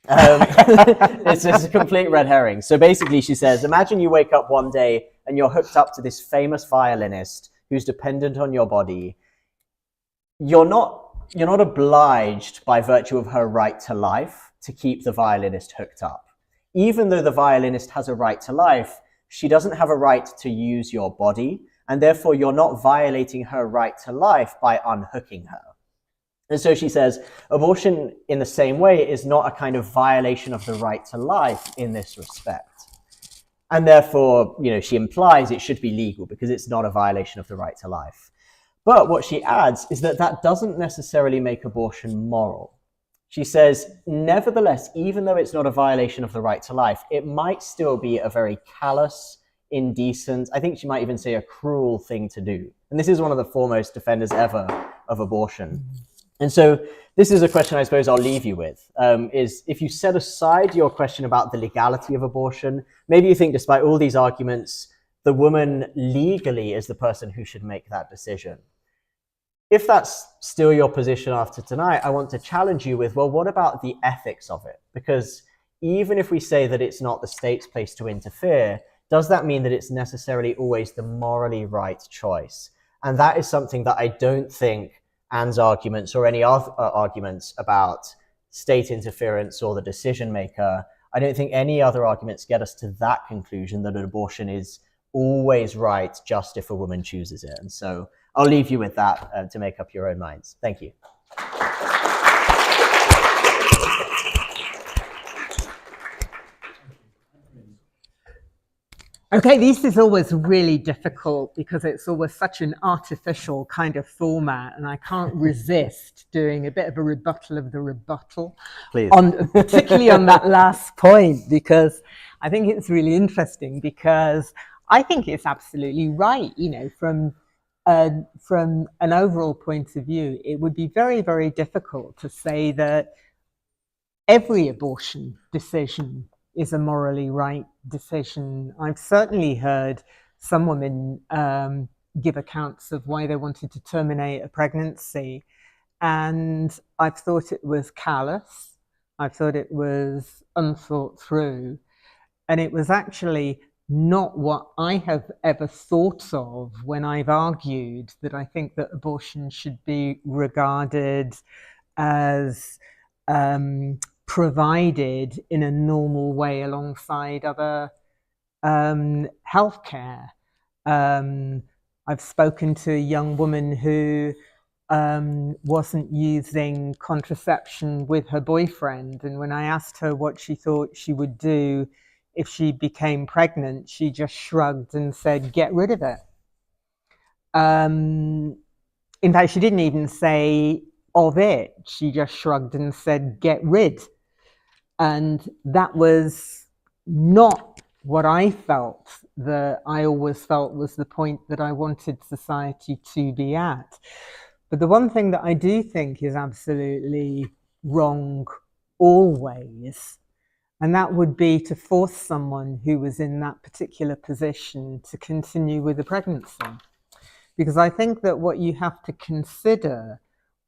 It's a complete red herring. So basically she says, imagine you wake up one day and you're hooked up to this famous violinist who's dependent on your body. You're not obliged by virtue of her right to life to keep the violinist hooked up. Even though the violinist has a right to life, she doesn't have a right to use your body, and therefore you're not violating her right to life by unhooking her. And so she says, abortion in the same way is not a kind of violation of the right to life in this respect. And therefore, she implies it should be legal because it's not a violation of the right to life. But what she adds is that doesn't necessarily make abortion moral. She says, nevertheless, even though it's not a violation of the right to life, it might still be a very callous, indecent, I think she might even say a cruel thing to do. And this is one of the foremost defenders ever of abortion. And so this is a question I suppose I'll leave you with, is if you set aside your question about the legality of abortion, maybe you think despite all these arguments, the woman legally is the person who should make that decision. If that's still your position after tonight, I want to challenge you with, well, what about the ethics of it? Because even if we say that it's not the state's place to interfere, does that mean that it's necessarily always the morally right choice? And that is something that I don't think Anne's arguments or any other arguments about state interference or the decision maker, I don't think any other arguments get us to that conclusion that an abortion is always right just if a woman chooses it. And so I'll leave you with that to make up your own minds. Thank you. Okay, this is always really difficult because it's always such an artificial kind of format, and I can't resist doing a bit of a rebuttal of the rebuttal. Please. Particularly on that last point, because I think it's really interesting, because I think it's absolutely right, from from an overall point of view, it would be very, very difficult to say that every abortion decision is a morally right decision. I've certainly heard some women give accounts of why they wanted to terminate a pregnancy, and I've thought it was callous. I've thought it was unthought through, and it was actually not what I have ever thought of when I've argued that I think that abortion should be regarded as provided in a normal way alongside other healthcare. I've spoken to a young woman who wasn't using contraception with her boyfriend, and when I asked her what she thought she would do if she became pregnant, she just shrugged and said, get rid of it. In fact, she didn't even say of it, she just shrugged and said, get rid. And that was not what I felt, that I always felt was the point that I wanted society to be at. But the one thing that I do think is absolutely wrong always, and that would be to force someone who was in that particular position to continue with the pregnancy. Because I think that what you have to consider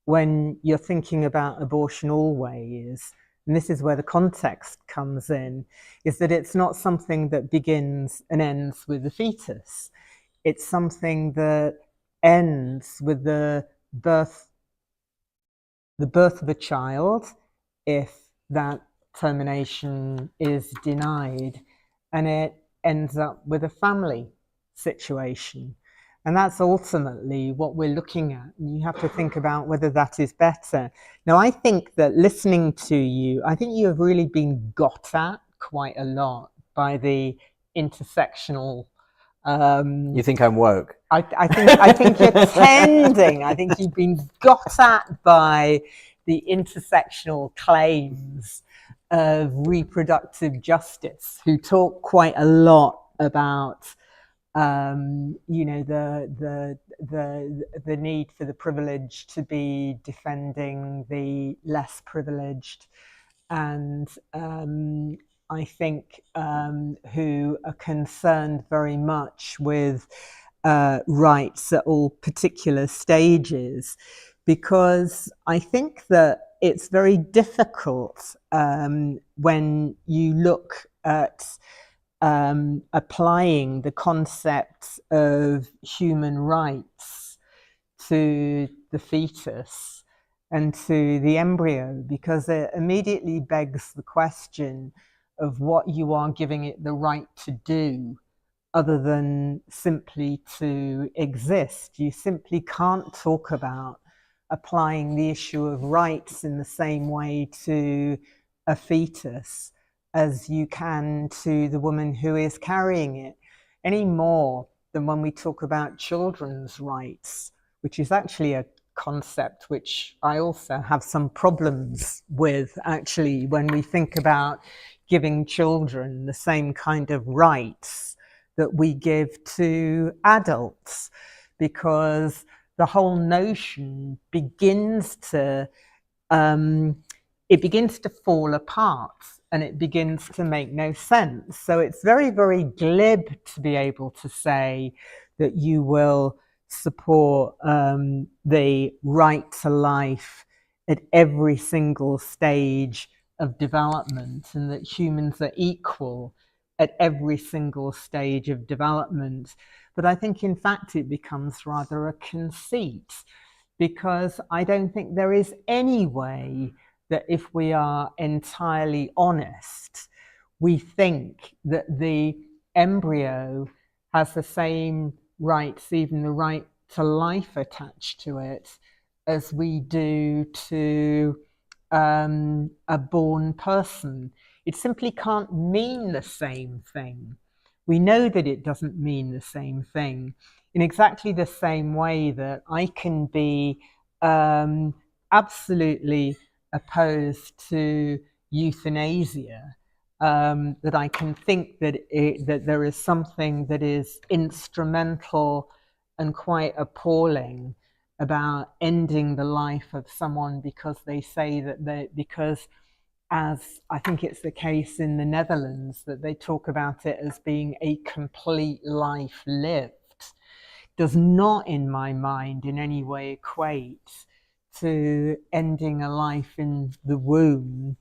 when you're thinking about abortion always, and this is where the context comes in, is that it's not something that begins and ends with the fetus. It's something that ends with the birth of a child, if that termination is denied, and it ends up with a family situation. And that's ultimately what we're looking at. And you have to think about whether that is better. Now, I think that listening to you, I think you have really been got at quite a lot by the intersectional. You think I'm woke? I think you're tending. I think you've been got at by the intersectional claims of reproductive justice, who talk quite a lot about the need for the privileged to be defending the less privileged, and I think who are concerned very much with rights at all particular stages, because I think that it's very difficult when you look at applying the concept of human rights to the fetus and to the embryo, because it immediately begs the question of what you are giving it the right to do other than simply to exist. You simply can't talk about applying the issue of rights in the same way to a fetus as you can to the woman who is carrying it, any more than when we talk about children's rights, which is actually a concept which I also have some problems with, actually, when we think about giving children the same kind of rights that we give to adults, because the whole notion begins to fall apart, and it begins to make no sense. So it's very, very glib to be able to say that you will support the right to life at every single stage of development, and that humans are equal at every single stage of development. But I think, in fact, it becomes rather a conceit, because I don't think there is any way that, if we are entirely honest, we think that the embryo has the same rights, even the right to life attached to it, as we do to a born person. It simply can't mean the same thing. We know that it doesn't mean the same thing, in exactly the same way that I can be absolutely opposed to euthanasia, that I can think that that there is something that is instrumental and quite appalling about ending the life of someone because they say that because, as I think it's the case in the Netherlands, that they talk about it as being a complete life lived, does not, in my mind, in any way equate to ending a life in the womb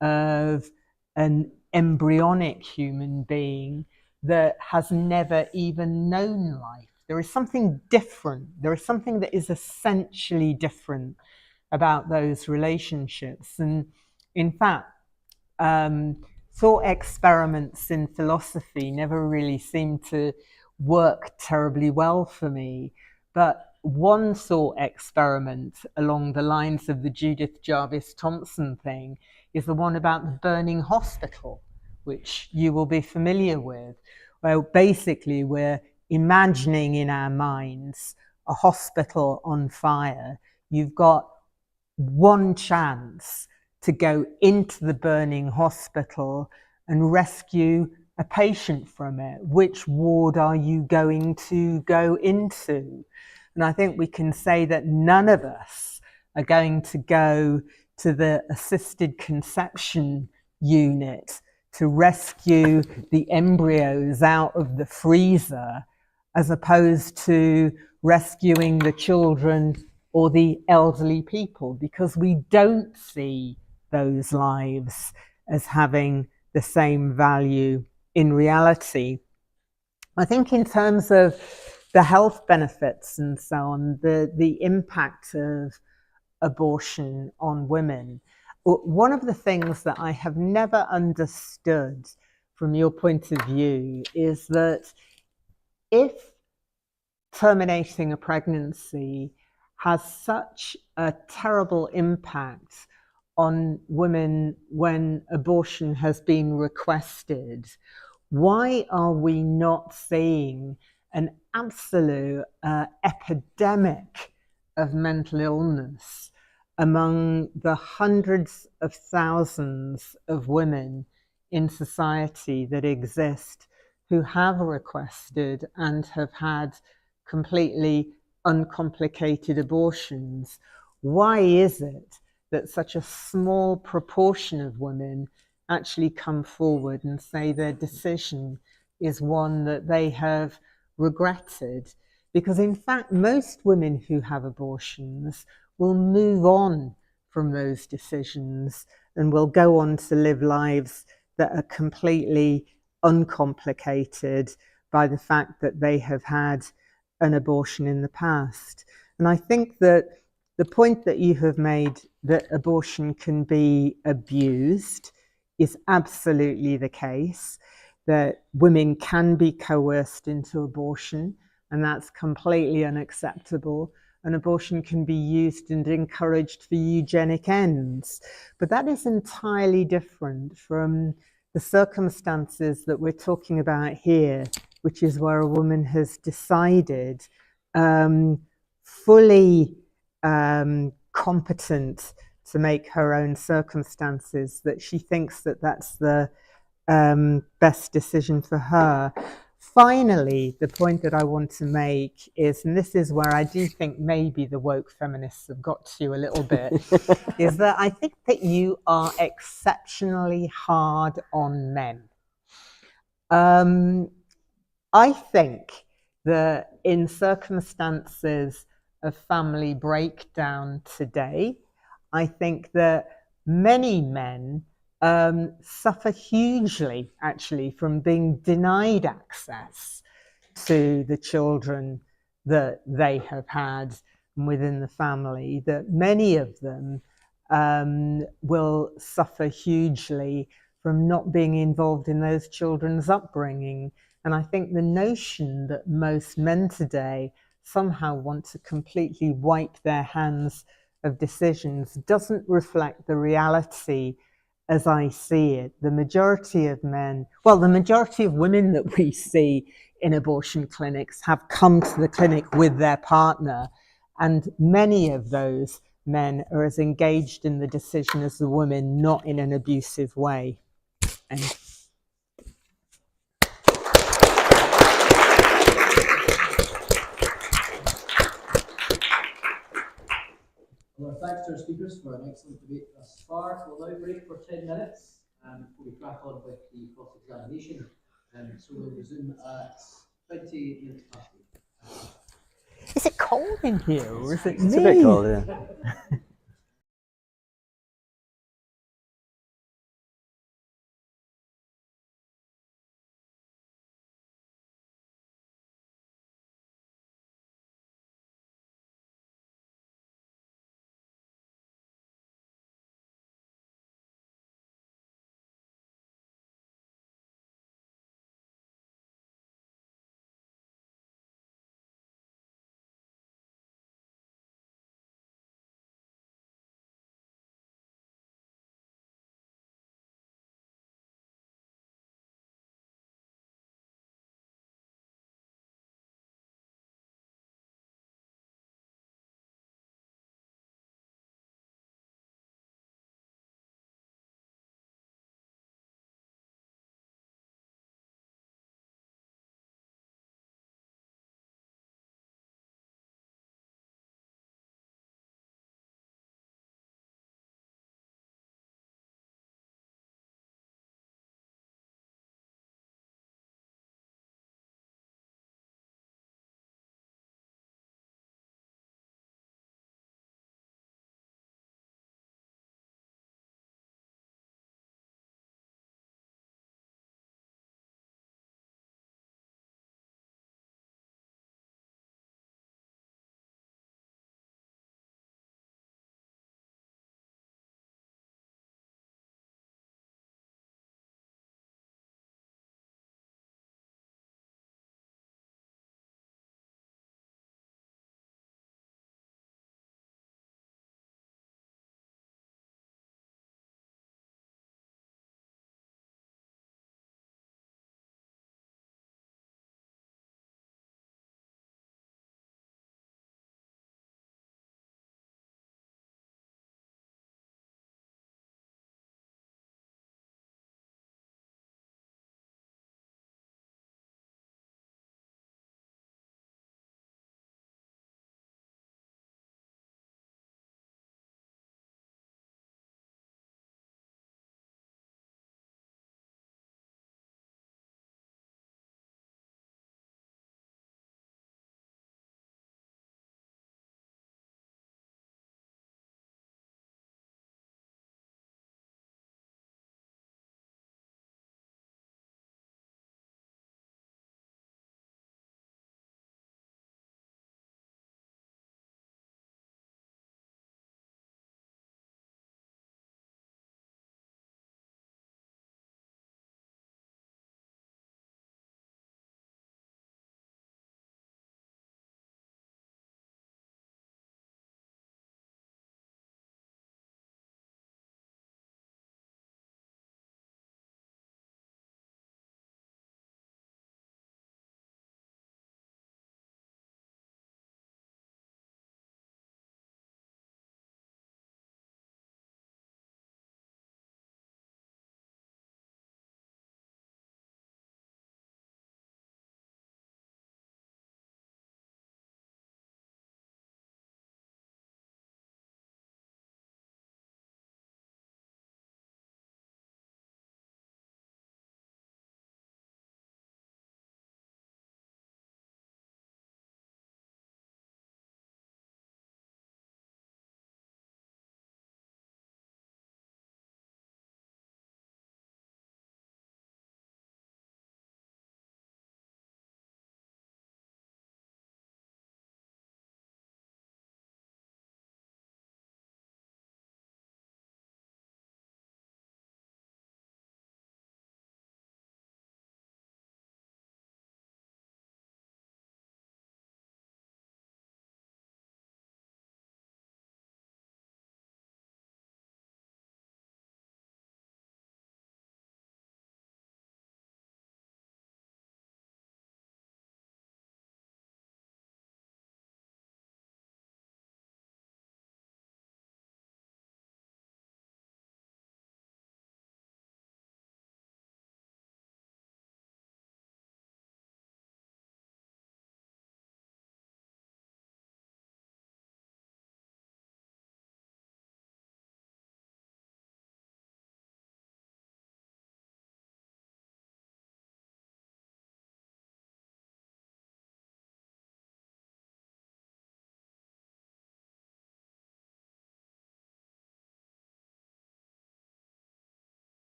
of an embryonic human being that has never even known life. There is something different. There is something that is essentially different about those relationships. And in fact, thought experiments in philosophy never really seemed to work terribly well for me. But one thought experiment along the lines of the Judith Jarvis Thompson thing is the one about the burning hospital, which you will be familiar with. Well, basically, we're imagining in our minds a hospital on fire. You've got one chance to go into the burning hospital and rescue a patient from it. Which ward are you going to go into? And I think we can say that none of us are going to go to the assisted conception unit to rescue the embryos out of the freezer, as opposed to rescuing the children or the elderly people, because we don't see those lives as having the same value in reality. I think in terms of the health benefits and so on, the impact of abortion on women, one of the things that I have never understood from your point of view is that if terminating a pregnancy has such a terrible impact on women when abortion has been requested, why are we not seeing an absolute epidemic of mental illness among the hundreds of thousands of women in society that exist who have requested and have had completely uncomplicated abortions? Why is it that such a small proportion of women actually come forward and say their decision is one that they have regretted? Because in fact, most women who have abortions will move on from those decisions and will go on to live lives that are completely uncomplicated by the fact that they have had an abortion in the past. And I think that the point that you have made, that abortion can be abused, is absolutely the case, that women can be coerced into abortion, and that's completely unacceptable. And abortion can be used and encouraged for eugenic ends. But that is entirely different from the circumstances that we're talking about here, which is where a woman has decided, fully competent to make her own circumstances, that she thinks that that's the best decision for her. Finally, the point that I want to make is, and this is where I do think maybe the woke feminists have got to you a little bit, is that I think that you are exceptionally hard on men. I think that in circumstances of family breakdown today, I think that many men suffer hugely, actually, from being denied access to the children that they have had within the family, that many of them will suffer hugely from not being involved in those children's upbringing. And I think the notion that most men today somehow want to completely wipe their hands of decisions doesn't reflect the reality as I see it. The majority of men, well, the majority of women that we see in abortion clinics have come to the clinic with their partner, and many of those men are as engaged in the decision as the women, not in an abusive way. And Well, thanks to our speakers for an excellent debate thus far. We'll now break for 10 minutes before we crack on with the cross-examination. So we'll resume at 20 minutes past 8. Is it cold in here, or is it me? It's a bit cold, yeah.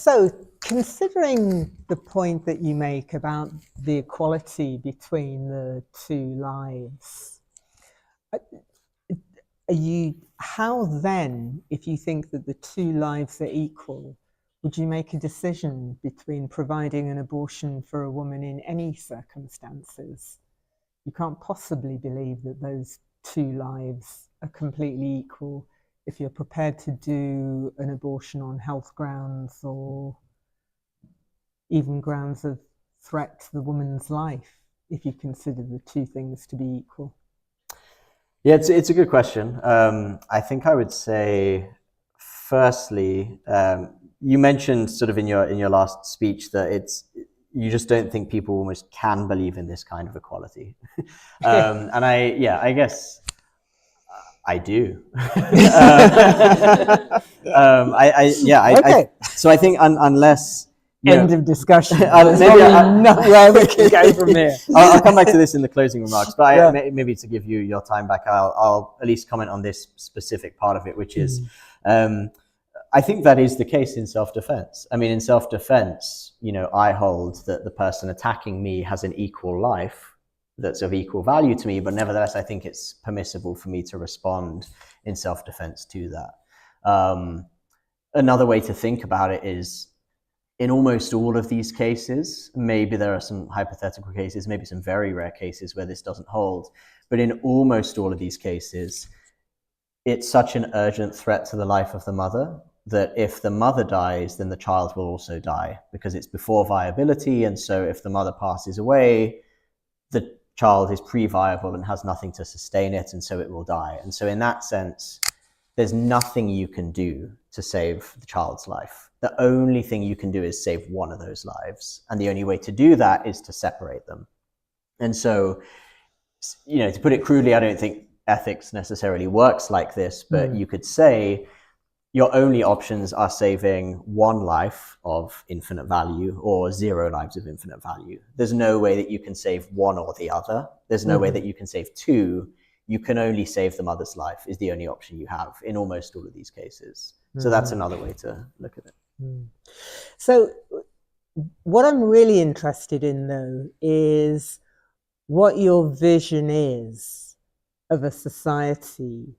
So, considering the point that you make about the equality between the two lives, how then, if you think that the two lives are equal, would you make a decision between providing an abortion for a woman in any circumstances? You can't possibly believe that those two lives are completely equal if you're prepared to do an abortion on health grounds or even grounds of threat to the woman's life, if you consider the two things to be equal. Yeah, it's a good question. I think I would say, firstly, you mentioned sort of in your last speech that you just don't think people almost can believe in this kind of equality, and I guess I do. So I think unless end of discussion. Maybe not where we can go from here. I'll come back to this in the closing remarks, but maybe to give you your time back, I'll at least comment on this specific part of it, which is, I think that is the case in self-defense. I mean, in self-defense, I hold that the person attacking me has an equal life that's of equal value to me, but nevertheless, I think it's permissible for me to respond in self-defense to that. Another way to think about it is, in almost all of these cases, maybe there are some hypothetical cases, maybe some very rare cases where this doesn't hold, but in almost all of these cases, it's such an urgent threat to the life of the mother that if the mother dies, then the child will also die, because it's before viability. And so if the mother passes away, the child is pre-viable and has nothing to sustain it, and so it will die. And so in that sense, there's nothing you can do to save the child's life. The only thing you can do is save one of those lives. And the only way to do that is to separate them. And so, to put it crudely, I don't think ethics necessarily works like this, but you could say your only options are saving one life of infinite value or 0 lives of infinite value. There's no way that you can save one or the other. There's no way that you can save two. You can only save the mother's life is the only option you have in almost all of these cases. So that's another way to look at it. So what I'm really interested in, though, is what your vision is of a society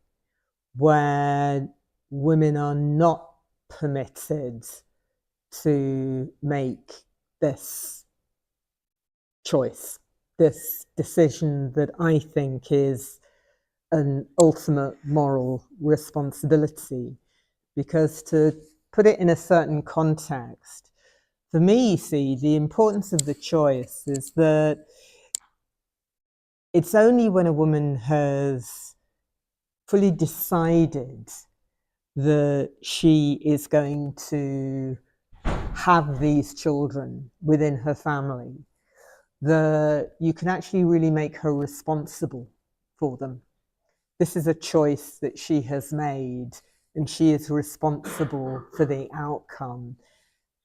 where women are not permitted to make this choice, this decision that I think is an ultimate moral responsibility. Because to put it in a certain context, for me, you see, the importance of the choice is that it's only when a woman has fully decided that she is going to have these children within her family that you can actually really make her responsible for them. This is a choice that she has made, and she is responsible for the outcome.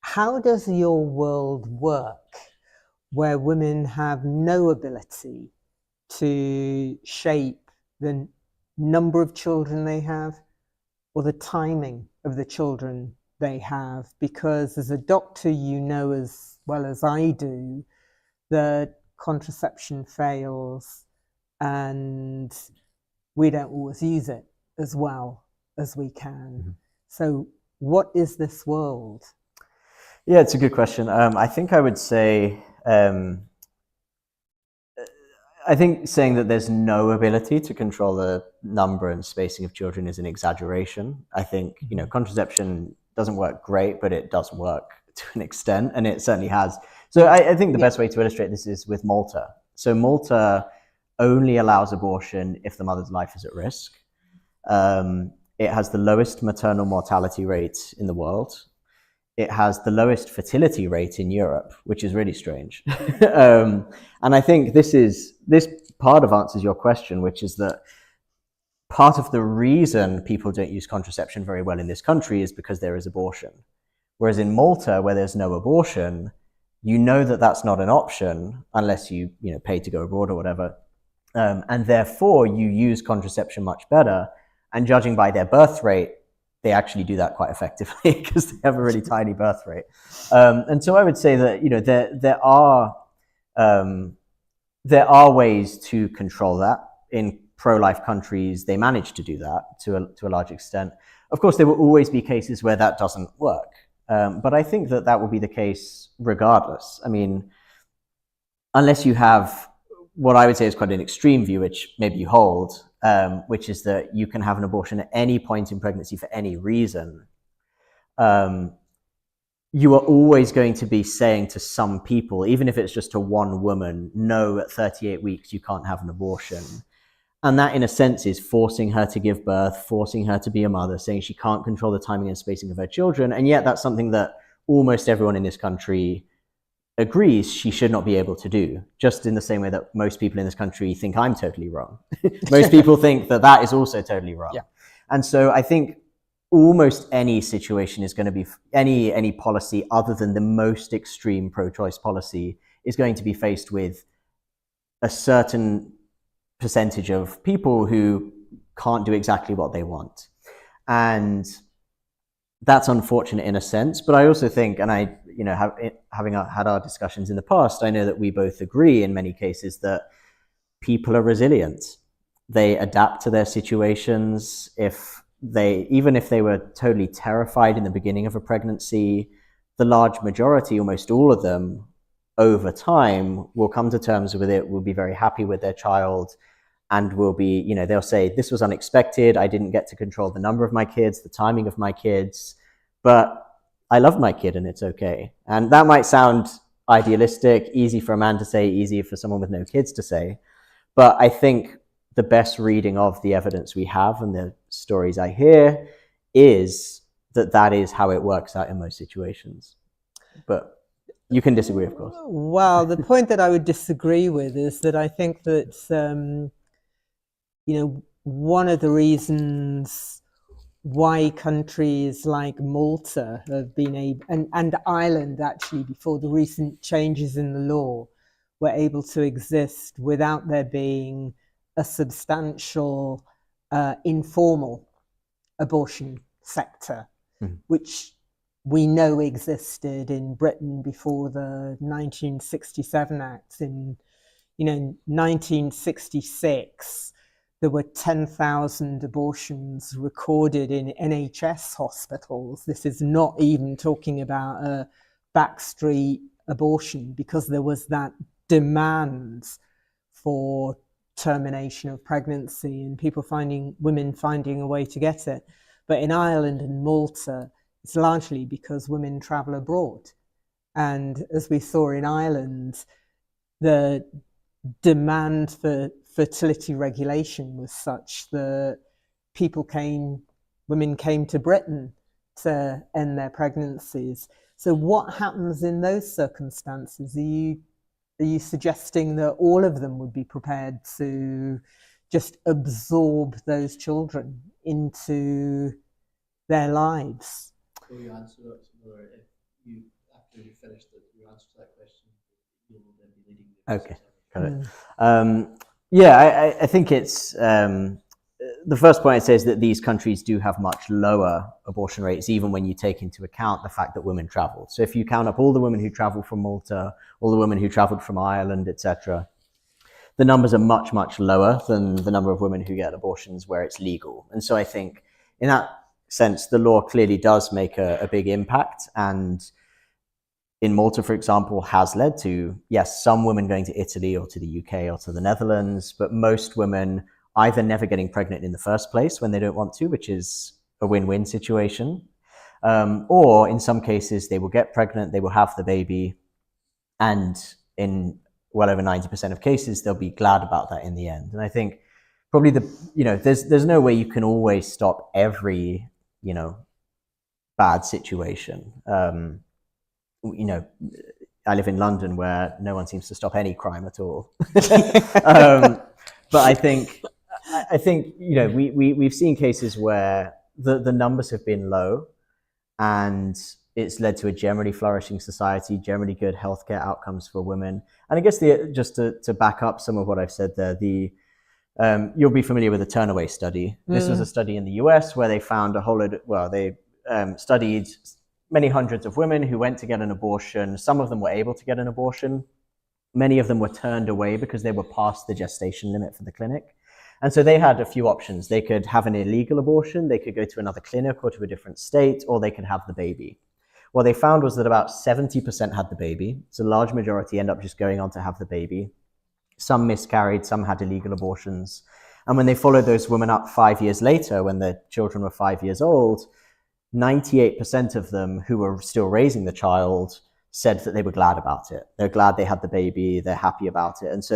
How does your world work where women have no ability to shape the number of children they have or the timing of the children they have? Because as a doctor, you know as well as I do that contraception fails and we don't always use it as well as we can. So what is this world? Yeah, it's a good question. I think I would say, I think saying that there's no ability to control the number and spacing of children is an exaggeration. I think, contraception doesn't work great, but it does work to an extent, and it certainly has. So I think the best way to illustrate this is with Malta. So Malta only allows abortion if the mother's life is at risk. It has the lowest maternal mortality rate in the world. It has the lowest fertility rate in Europe, which is really strange. And I think this part of answers your question, which is that part of the reason people don't use contraception very well in this country is because there is abortion. Whereas in Malta, where there's no abortion, you know that that's not an option unless you pay to go abroad or whatever. And therefore, you use contraception much better. And judging by their birth rate, they actually do that quite effectively because they have a really tiny birth rate. And so I would say that, you know, there are ways to control that. In pro-life countries, they manage to do that to a large extent. Of course, there will always be cases where that doesn't work. But I think that will be the case regardless. I mean, unless you have what I would say is quite an extreme view, which maybe you hold, which is that you can have an abortion at any point in pregnancy for any reason, you are always going to be saying to some people, even if it's just to one woman, no, at 38 weeks, you can't have an abortion. And that, in a sense, is forcing her to give birth, forcing her to be a mother, saying she can't control the timing and spacing of her children. And yet that's something that almost everyone in this country agrees she should not be able to do, just in the same way that most people in this country think I'm totally wrong. Most people think that is also totally wrong. Yeah. And so I think almost any situation is going to be, any policy other than the most extreme pro-choice policy is going to be faced with a certain percentage of people who can't do exactly what they want. And that's unfortunate in a sense, but I also think, and I, you know, having had our discussions in the past, I know that we both agree in many cases that people are resilient. They adapt to their situations. Even if they were totally terrified in the beginning of a pregnancy, the large majority, almost all of them, over time will come to terms with it, will be very happy with their child, and will be, you know, they'll say, this was unexpected. I didn't get to control the number of my kids, the timing of my kids, but I love my kid and it's okay. And that might sound idealistic, easy for a man to say, easy for someone with no kids to say. But I think the best reading of the evidence we have and the stories I hear is that is how it works out in most situations. But you can disagree, of course. Well, the point that I would disagree with is that I think that, you know, one of the reasons why countries like Malta have been able, and Ireland actually, before the recent changes in the law, were able to exist without there being a substantial informal abortion sector, which we know existed in Britain before the 1967 Act. In 1966, there were 10,000 abortions recorded in NHS hospitals. This is not even talking about a backstreet abortion, because there was that demand for termination of pregnancy and women finding a way to get it. But in Ireland and Malta, it's largely because women travel abroad. And as we saw in Ireland, the demand for fertility regulation was such that women came to Britain to end their pregnancies. So what happens in those circumstances? Are you suggesting that all of them would be prepared to just absorb those children into their lives? So you answer that, or if you, after you finish your answer to that question, you will then be leading the Okay, got it. Yeah, I think it's the first point I'd say is that these countries do have much lower abortion rates, even when you take into account the fact that women traveled. So if you count up all the women who traveled from Malta, all the women who traveled from Ireland, etc., the numbers are much, much lower than the number of women who get abortions where it's legal. And so I think in that sense, the law clearly does make a big impact. And in Malta, for example, has led to, yes, some women going to Italy or to the UK or to the Netherlands, but most women either never getting pregnant in the first place when they don't want to, which is a win-win situation, or in some cases they will get pregnant, they will have the baby, and in well over 90% of cases, they'll be glad about that in the end. And I think probably there's no way you can always stop every, bad situation. I live in London where no one seems to stop any crime at all. But I think we've seen cases where the numbers have been low, and it's led to a generally flourishing society, generally good healthcare outcomes for women. And I guess just to back up some of what I've said there, You'll be familiar with the Turnaway study. This was a study in the US where they found they studied many hundreds of women who went to get an abortion. Some of them were able to get an abortion. Many of them were turned away because they were past the gestation limit for the clinic. And so they had a few options. They could have an illegal abortion, they could go to another clinic or to a different state, or they could have the baby. What they found was that about 70% had the baby. So a large majority end up just going on to have the baby. Some miscarried, some had illegal abortions. And when they followed those women up 5 years later, when their children were 5 years old, 98% of them who were still raising the child said that they were glad about it. They're glad they had the baby, they're happy about it. And so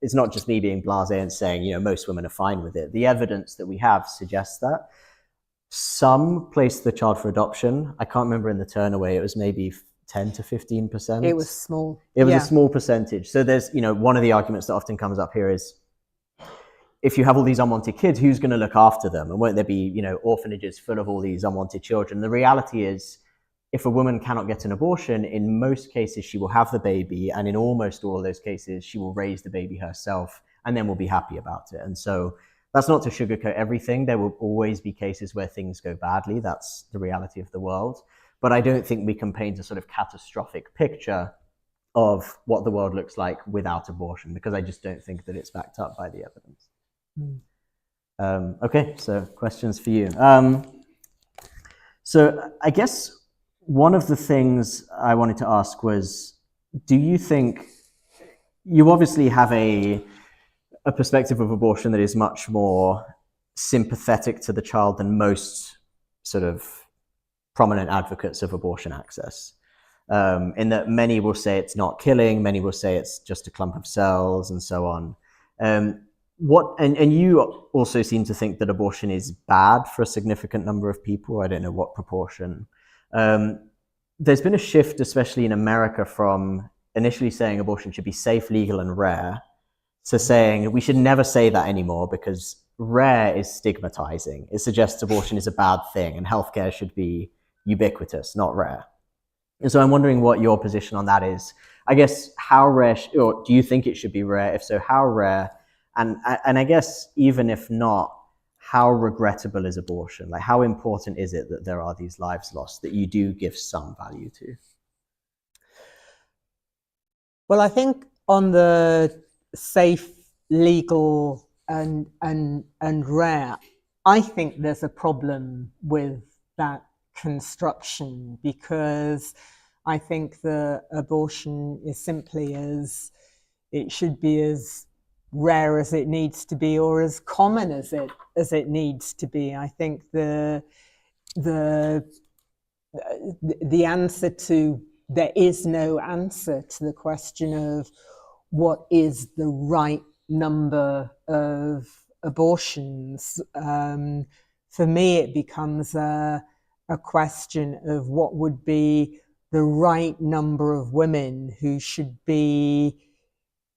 it's not just me being blasé and saying, most women are fine with it. The evidence that we have suggests that. Some placed the child for adoption. I can't remember in the Turnaway, it was maybe 10 to 15%. It was small. It was a small percentage. So there's, one of the arguments that often comes up here is, if you have all these unwanted kids, who's going to look after them? And won't there be, orphanages full of all these unwanted children? The reality is, if a woman cannot get an abortion, in most cases, she will have the baby. And in almost all of those cases, she will raise the baby herself and then will be happy about it. And so that's not to sugarcoat everything. There will always be cases where things go badly. That's the reality of the world. But I don't think we can paint a sort of catastrophic picture of what the world looks like without abortion, because I just don't think that it's backed up by the evidence. Okay, so questions for you. So I guess one of the things I wanted to ask was, do you think, you obviously have a perspective of abortion that is much more sympathetic to the child than most sort of prominent advocates of abortion access, in that many will say it's not killing, many will say it's just a clump of cells, and so on. And you also seem to think that abortion is bad for a significant number of people. I don't know what proportion. There's been a shift, especially in America, from initially saying abortion should be safe, legal, and rare, to saying we should never say that anymore because rare is stigmatizing. It suggests abortion is a bad thing and healthcare should be ubiquitous, not rare. And so I'm wondering what your position on that is. I guess how rare, or do you think it should be rare? If so, how rare? And I guess even if not, how regrettable is abortion? Like, how important is it that there are these lives lost that you do give some value to? Well, I think on the safe, legal, and rare, I think there's a problem with that construction, because I think the abortion is simply it should be as rare as it needs to be, or as common as it needs to be. I think the answer to, there is no answer to the question of what is the right number of abortions. For me, it becomes a question of what would be the right number of women who should be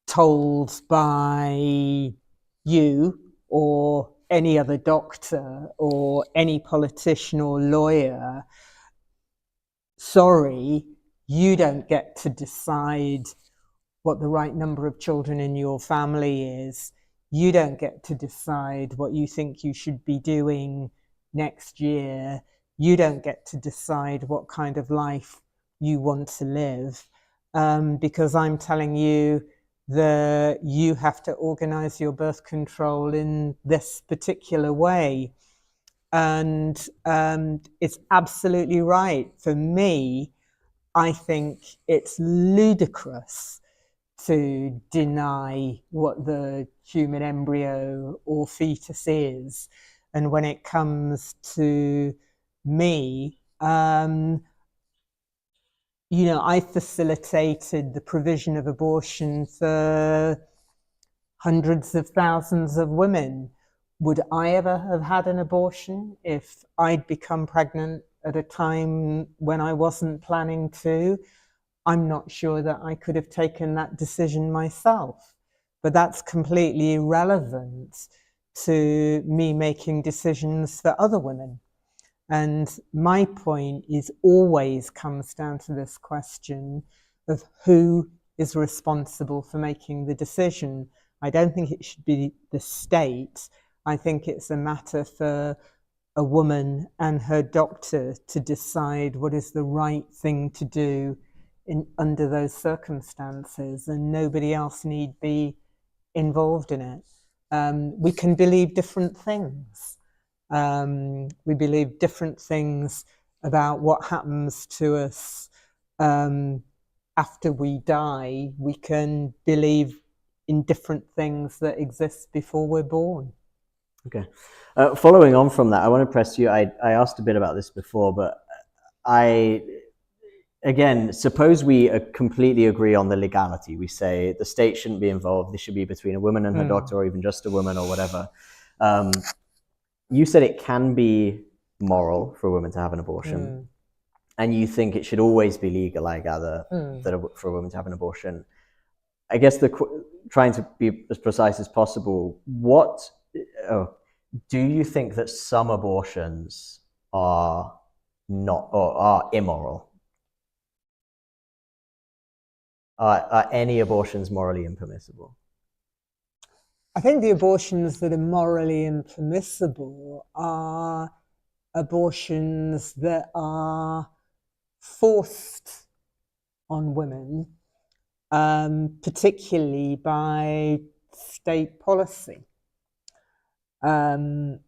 told by you or any other doctor or any politician or lawyer, sorry, you don't get to decide what the right number of children in your family is. You don't get to decide what you think you should be doing next year. You don't get to decide what kind of life you want to live, because I'm telling you that you have to organize your birth control in this particular way. And it's absolutely right. For me, I think it's ludicrous to deny what the human embryo or fetus is. And when it comes to me, I facilitated the provision of abortion for hundreds of thousands of women. Would I ever have had an abortion if I'd become pregnant at a time when I wasn't planning to? I'm not sure that I could have taken that decision myself, but that's completely irrelevant to me making decisions for other women. And my point is always comes down to this question of who is responsible for making the decision. I don't think it should be the state. I think it's a matter for a woman and her doctor to decide what is the right thing to do under those circumstances, and nobody else need be involved in it. We can believe different things. We believe different things about what happens to us after we die. We can believe in different things that exist before we're born. Okay. Following on from that, I want to press you. I asked a bit about this before, but again, suppose we completely agree on the legality. We say the state shouldn't be involved. This should be between a woman and her doctor, or even just a woman, or whatever. You said it can be moral for a woman to have an abortion, and you think it should always be legal, I gather, for a woman to have an abortion. I guess trying to be as precise as possible, do you think that some abortions are not, or are immoral? Are any abortions morally impermissible? I think the abortions that are morally impermissible are abortions that are forced on women, particularly by state policy. And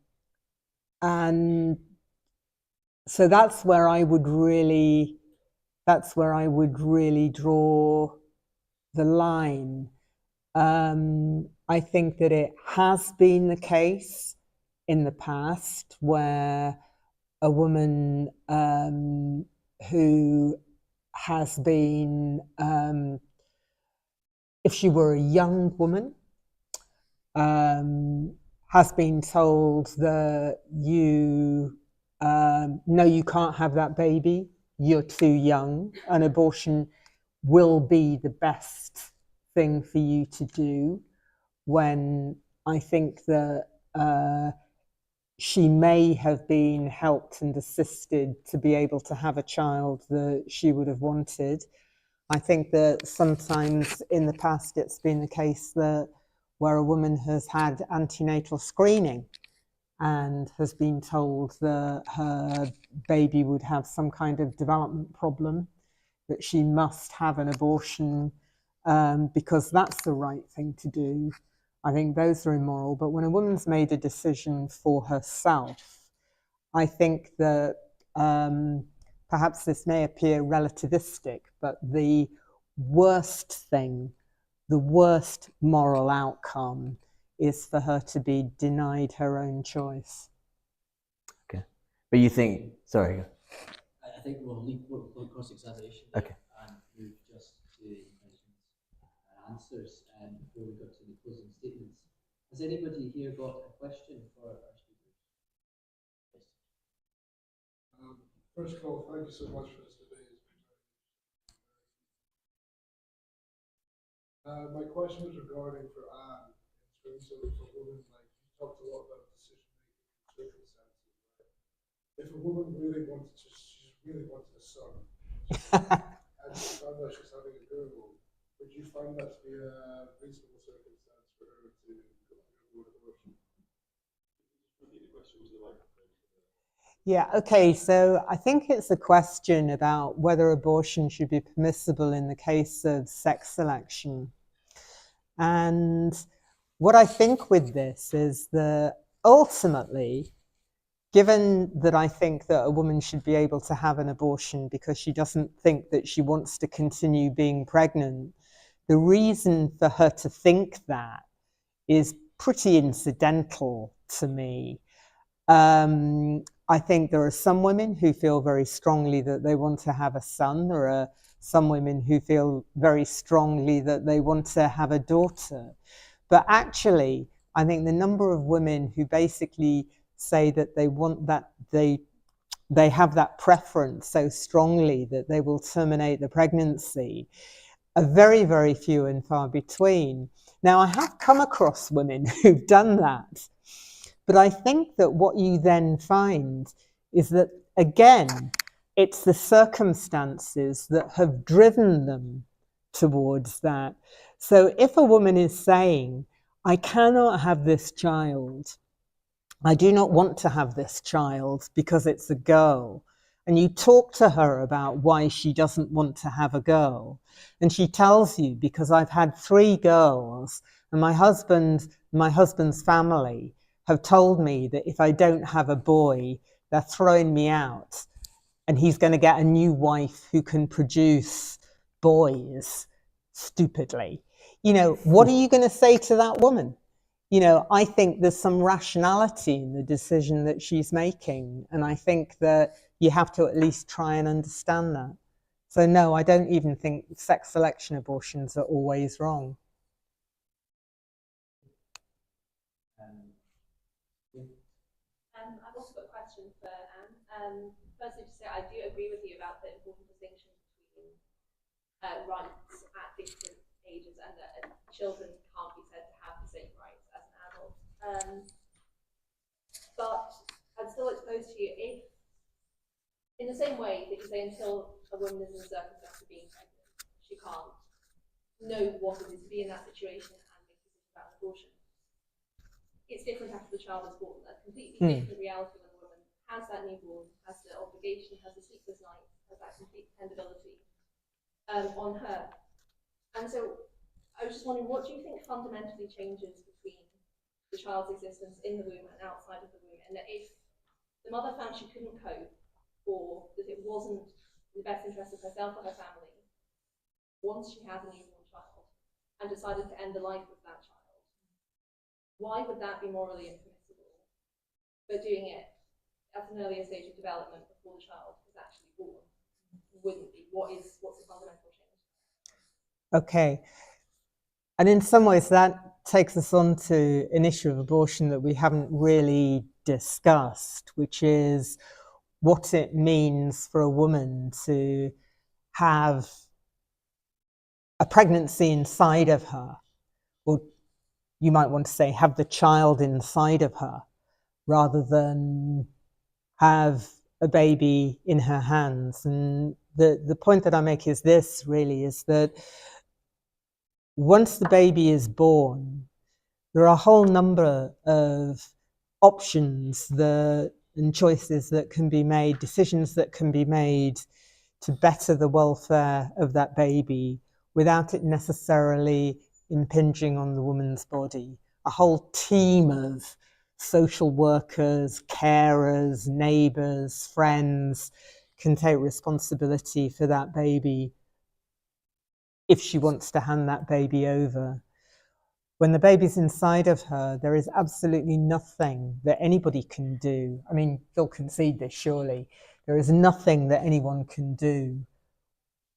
so that's where I would really draw the line. I think that it has been the case in the past where a woman who has been, if she were a young woman, has been told that no, you can't have that baby, you're too young, an abortion will be the best thing for you to do, when I think that she may have been helped and assisted to be able to have a child that she would have wanted. I think that sometimes in the past it's been the case that where a woman has had antenatal screening and has been told that her baby would have some kind of development problem, that she must have an abortion because that's the right thing to do. I think those are immoral. But when a woman's made a decision for herself, I think that perhaps this may appear relativistic, but the worst thing, the worst moral outcome is for her to be denied her own choice. Okay. But you think, sorry. I think we'll leave cross-examination okay. And move just to answers before we go to the closing statements. Has anybody here got a question for our speakers? Yes. First of all, thank you so much for this debate. My question is regarding for Anne, in terms of a woman, like you talked a lot about decision-making circumstances, right? If a woman really wanted a son, and she found out she's having a girl, would you find that to be a reasonable circumstance for her to go undergo an abortion? Yeah, okay, so I think it's a question about whether abortion should be permissible in the case of sex selection. And what I think with this is that ultimately, given that I think that a woman should be able to have an abortion because she doesn't think that she wants to continue being pregnant, the reason for her to think that is pretty incidental to me. I think there are some women who feel very strongly that they want to have a son. There are some women who feel very strongly that they want to have a daughter. But actually, I think the number of women who basically say that they want that, they have that preference so strongly that they will terminate the pregnancy, are very, very few and far between. Now, I have come across women who've done that. But I think that what you then find is that, again, it's the circumstances that have driven them towards that. So if a woman is saying, I cannot have this child. I do not want to have this child because it's a girl. And you talk to her about why she doesn't want to have a girl. And she tells you, because I've had 3 girls, and my husband's family have told me that if I don't have a boy, they're throwing me out. And he's going to get a new wife who can produce boys stupidly. You know, what are you going to say to that woman? You know, I think there's some rationality in the decision that she's making. And I think that you have to at least try and understand that. So no, I don't even think sex selection abortions are always wrong. I've also got a question for Anne. Firstly, to say I do agree with you about the important distinction between rights at different ages, and that children can't be said to have the same rights as an adult. But I'd still like to pose to you, if, in the same way that you say until a woman is in the circumstance of being pregnant, she can't know what it is to be in that situation and make decisions about abortion. It's different after the child is born. A completely different reality when the woman has that newborn, has the obligation, has the sleepless nights, has that complete dependability on her. And so I was just wondering, what do you think fundamentally changes between the child's existence in the womb and outside of the womb? And that if the mother found she couldn't cope, or that it wasn't in the best interest of herself or her family, once she has a newborn child, and decided to end the life of that child, why would that be morally impermissible? But doing it at an earlier stage of development before the child is actually born wouldn't be. What's the fundamental change? Okay. And in some ways that takes us on to an issue of abortion that we haven't really discussed, which is what it means for a woman to have a pregnancy inside of her, or you might want to say have the child inside of her, rather than have a baby in her hands. And the point that I make is this, really, is that once the baby is born, there are a whole number of options and choices that can be made, decisions that can be made to better the welfare of that baby without it necessarily impinging on the woman's body. A whole team of social workers, carers, neighbours, friends can take responsibility for that baby if she wants to hand that baby over. When the baby's inside of her, there is absolutely nothing that anybody can do. I mean, you'll concede this, surely. There is nothing that anyone can do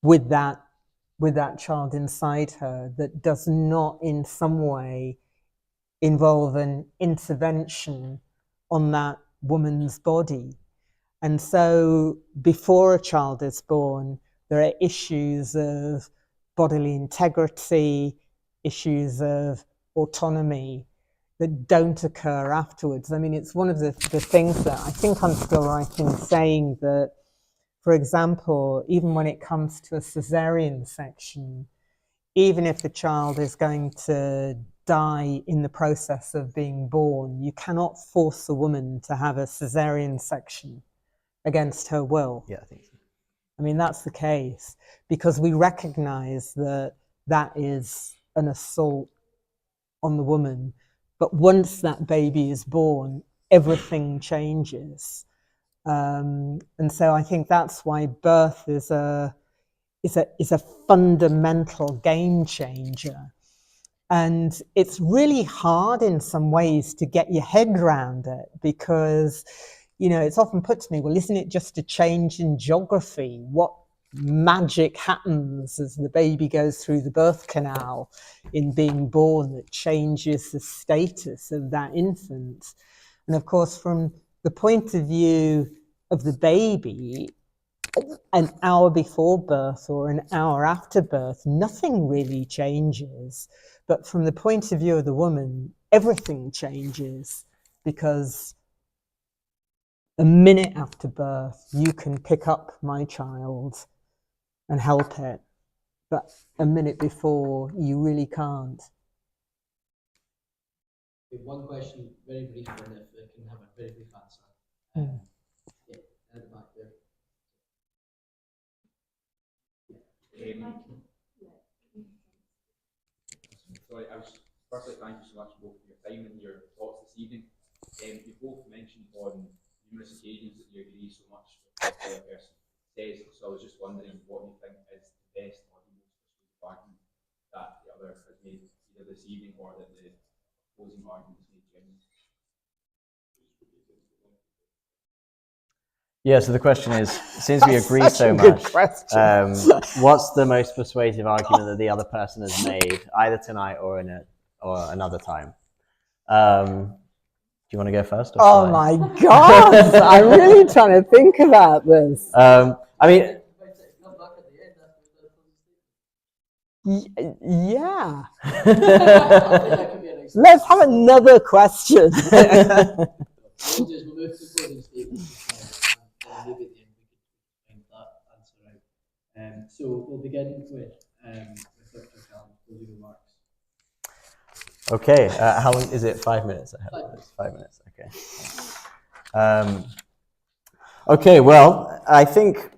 with that child inside her that does not in some way involve an intervention on that woman's body. And so before a child is born, there are issues of bodily integrity, issues of autonomy that don't occur afterwards. I mean, it's one of the things that I think I'm still right in saying that, for example, even when it comes to a cesarean section, even if the child is going to die in the process of being born, you cannot force a woman to have a cesarean section against her will. Yeah, I think so. I mean, that's the case, because we recognize that that is an assault on the woman. But once that baby is born, everything changes. And so I think that's why birth is a fundamental game changer. And it's really hard in some ways to get your head around it, because, you know, it's often put to me, well, isn't it just a change in geography? What magic happens as the baby goes through the birth canal in being born that changes the status of that infant? And of course, from the point of view of the baby, an hour before birth or an hour after birth, nothing really changes. But from the point of view of the woman, everything changes, because a minute after birth, you can pick up my child and help it. But a minute before, you really can't. We have one question, very brief, and if they can have a very brief answer. Yeah, at the back there. Sorry, firstly, thank you so much both for your time and your thoughts this evening. You both mentioned on numerous occasions that you agree so much with what the other person says, so I was just wondering what you think is the best or the most persuasive argument that the other has made either this evening or that the opposing argument has made generally. Yeah, so the question is, since we agree so much, what's the most persuasive argument that the other person has made, either tonight or another time? Do you want to go first? Oh my God! I'm really trying to think about this. I mean, yeah. Let's have another question. We'll move to closing statements and maybe at the end we could find that answer out. So we'll begin with Dr. Calum, closing remarks. Okay, how long is it? 5 minutes? 5 minutes. 5 minutes, okay. Okay, well, I think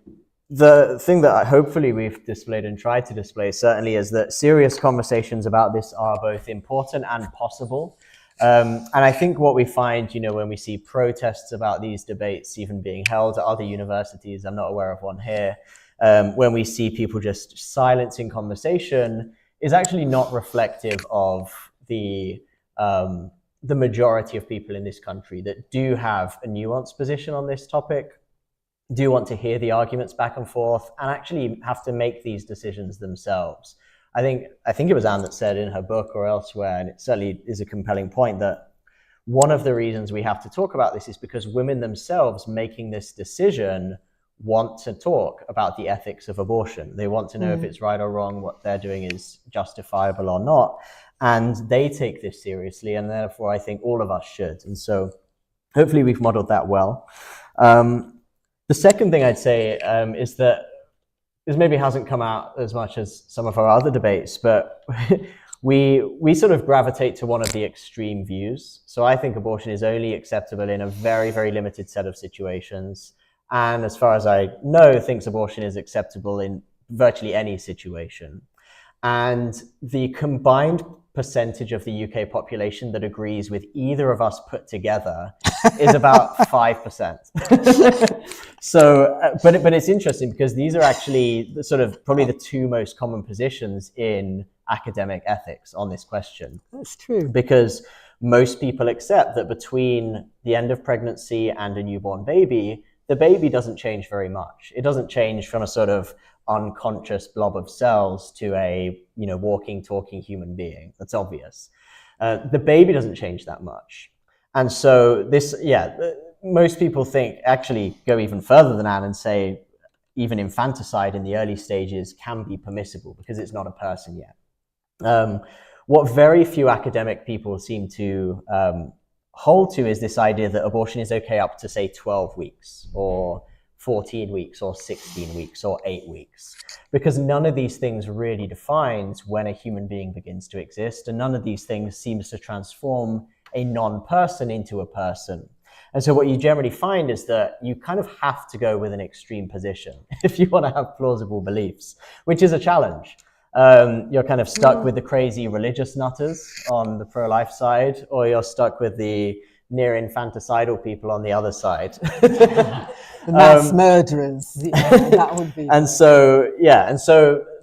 the thing that hopefully we've displayed and tried to display certainly is that serious conversations about this are both important and possible. And I think what we find, when we see protests about these debates even being held at other universities, I'm not aware of one here, when we see people just silencing conversation, is actually not reflective of the majority of people in this country that do have a nuanced position on this topic, do want to hear the arguments back and forth, and actually have to make these decisions themselves. I think it was Ann that said in her book or elsewhere, and it certainly is a compelling point, that one of the reasons we have to talk about this is because women themselves making this decision want to talk about the ethics of abortion. They want to know if it's right or wrong, what they're doing is justifiable or not. And they take this seriously, and therefore I think all of us should. And so hopefully we've modeled that well. The second thing I'd say is that this maybe hasn't come out as much as some of our other debates, but we sort of gravitate to one of the extreme views. So I think abortion is only acceptable in a very, very limited set of situations. And as far as I know, thinks abortion is acceptable in virtually any situation. And the combined percentage of the UK population that agrees with either of us put together is about 5%. So, but it's interesting because these are actually sort of probably the two most common positions in academic ethics on this question. That's true. Because most people accept that between the end of pregnancy and a newborn baby, the baby doesn't change very much. It doesn't change from a sort of unconscious blob of cells to a walking, talking human being. That's obvious. The baby doesn't change that much. And so most people think, actually go even further than Ann and say even infanticide in the early stages can be permissible because it's not a person yet. What very few academic people seem to hold to is this idea that abortion is okay up to, say, 12 weeks or 14 weeks or 16 weeks or 8 weeks, because none of these things really defines when a human being begins to exist, and none of these things seems to transform a non-person into a person. And so what you generally find is that you kind of have to go with an extreme position if you want to have plausible beliefs, which is a challenge. You're kind of stuck with the crazy religious nutters on the pro-life side, or you're stuck with the near infanticidal people on the other side. The mass murderers, that would be. And so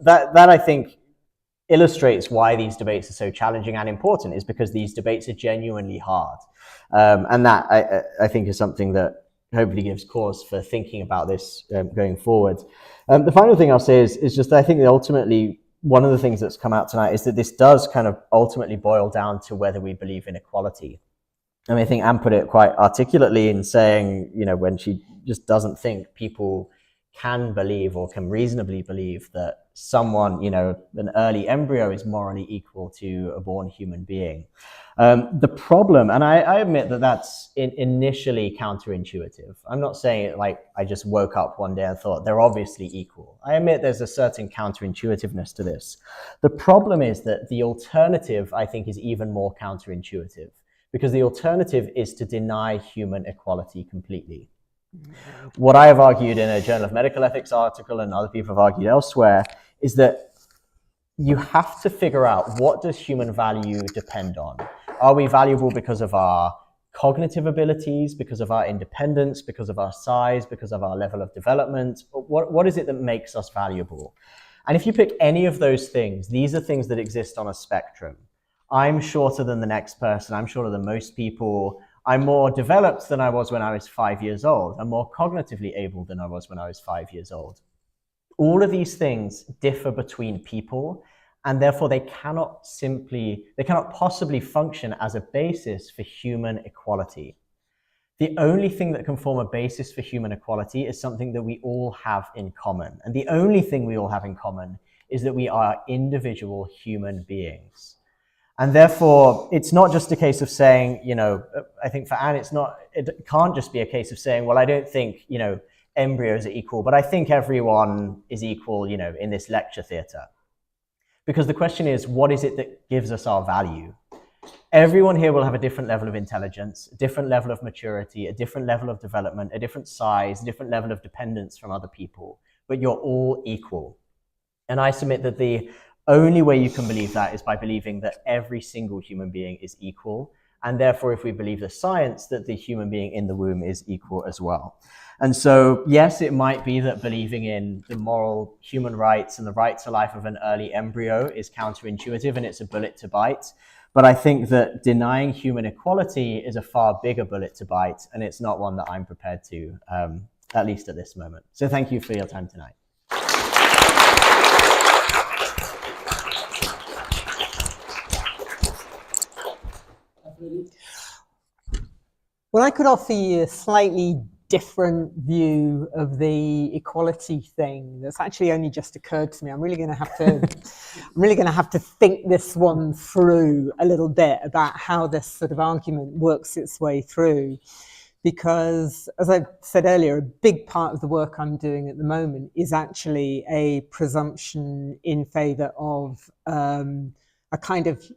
that I think illustrates why these debates are so challenging and important, is because these debates are genuinely hard. And that I think is something that hopefully gives cause for thinking about this going forward. The final thing I'll say is just that I think that ultimately one of the things that's come out tonight is that this does kind of ultimately boil down to whether we believe in equality. I mean, I think Ann put it quite articulately in saying, when she just doesn't think people can believe or can reasonably believe that someone, an early embryo is morally equal to a born human being. The problem, and I admit that that's initially counterintuitive. I'm not saying it like I just woke up one day and thought they're obviously equal. I admit there's a certain counterintuitiveness to this. The problem is that the alternative, I think, is even more counterintuitive, because the alternative is to deny human equality completely. What I have argued in a Journal of Medical Ethics article, and other people have argued elsewhere, is that you have to figure out, what does human value depend on? Are we valuable because of our cognitive abilities, because of our independence, because of our size, because of our level of development? What is it that makes us valuable? And if you pick any of those things, these are things that exist on a spectrum. I'm shorter than the next person. I'm shorter than most people. I'm more developed than I was when I was 5 years old. I'm more cognitively able than I was when I was 5 years old. All of these things differ between people, and therefore they cannot possibly function as a basis for human equality. The only thing that can form a basis for human equality is something that we all have in common. And the only thing we all have in common is that we are individual human beings. And therefore, it's not just a case of saying, I think for Anne, it can't just be a case of saying, well, I don't think, embryos are equal, but I think everyone is equal, in this lecture theatre. Because the question is, what is it that gives us our value? Everyone here will have a different level of intelligence, a different level of maturity, a different level of development, a different size, a different level of dependence from other people, but you're all equal. And I submit that the only way you can believe that is by believing that every single human being is equal. And therefore, if we believe the science, that the human being in the womb is equal as well. And so, yes, it might be that believing in the moral human rights and the right to life of an early embryo is counterintuitive and it's a bullet to bite. But I think that denying human equality is a far bigger bullet to bite, and it's not one that I'm prepared to, at least at this moment. So thank you for your time tonight. Well, I could offer you a slightly different view of the equality thing that's actually only just occurred to me. I'm really going to have to think this one through a little bit about how this sort of argument works its way through. Because, as I said earlier, a big part of the work I'm doing at the moment is actually a presumption in favour of a kind of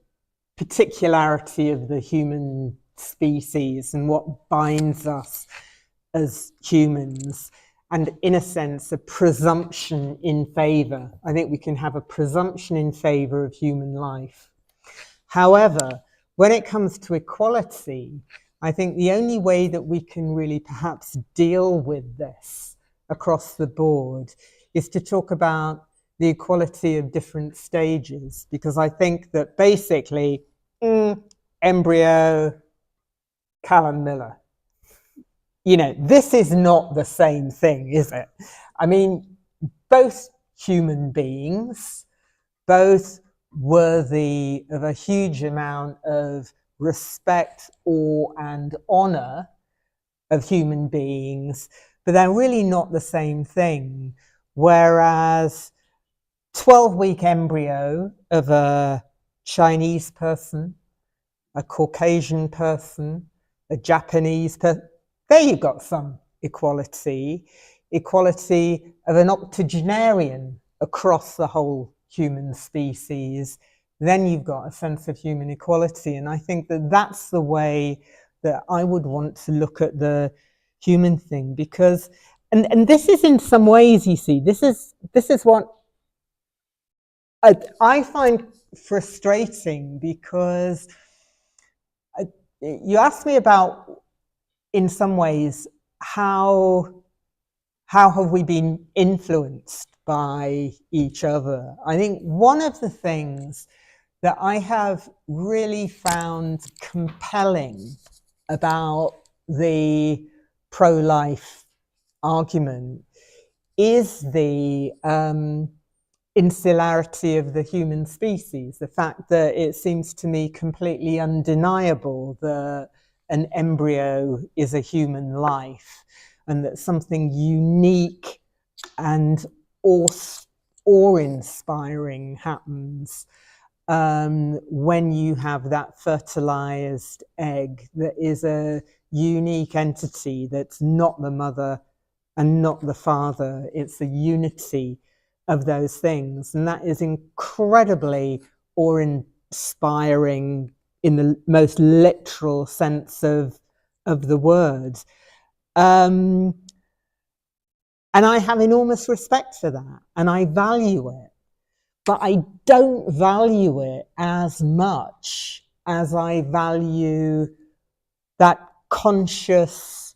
particularity of the human species and what binds us as humans, and in a sense a presumption in favour. I think we can have a presumption in favour of human life. However, when it comes to equality, I think the only way that we can really perhaps deal with this across the board is to talk about the equality of different stages, because I think that basically embryo, Calum Miller, this is not the same thing, is it? I mean, both human beings, both worthy of a huge amount of respect, awe, and honor of human beings, but they're really not the same thing. Whereas 12-week embryo of a Chinese person, a Caucasian person, a Japanese person, there you've got some equality. Equality of an octogenarian across the whole human species, then you've got a sense of human equality. And I think that that's the way that I would want to look at the human thing, because, and this is in some ways, you see, this is what I find frustrating, because you asked me about, in some ways, how have we been influenced by each other? I think one of the things that I have really found compelling about the pro-life argument is the insularity of the human species, the fact that it seems to me completely undeniable that an embryo is a human life, and that something unique and awe-inspiring happens when you have that fertilized egg that is a unique entity that's not the mother and not the father. It's the unity of those things, and that is incredibly awe-inspiring, in the most literal sense of the word. And I have enormous respect for that, and I value it. But I don't value it as much as I value that conscious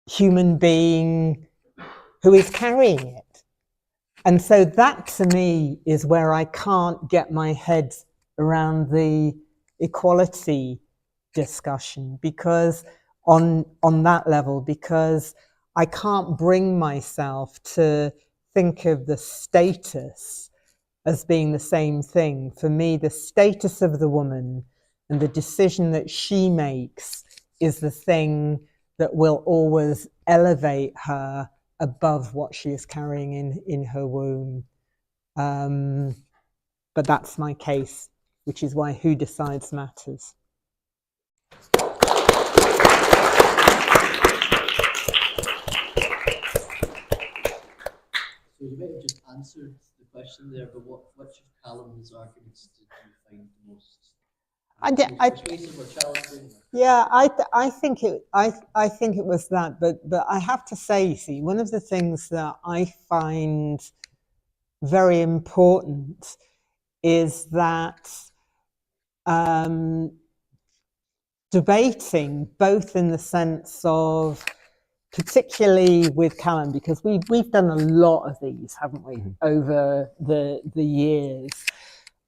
human being who is carrying it. And so that to me is where I can't get my head around the equality discussion, because on that level, because I can't bring myself to think of the status as being the same thing. For me, the status of the woman and the decision that she makes is the thing that will always elevate her above what she is carrying in her womb. But that's my case, which is why who decides matters. So you might have just answered the question there, but which of Calum's arguments did you find the most persuasive or challenging? Yeah, I think it was that, but I have to say, see, one of the things that I find very important is that debating, both in the sense of, particularly with Calum, because we've done a lot of these, haven't we, over the years,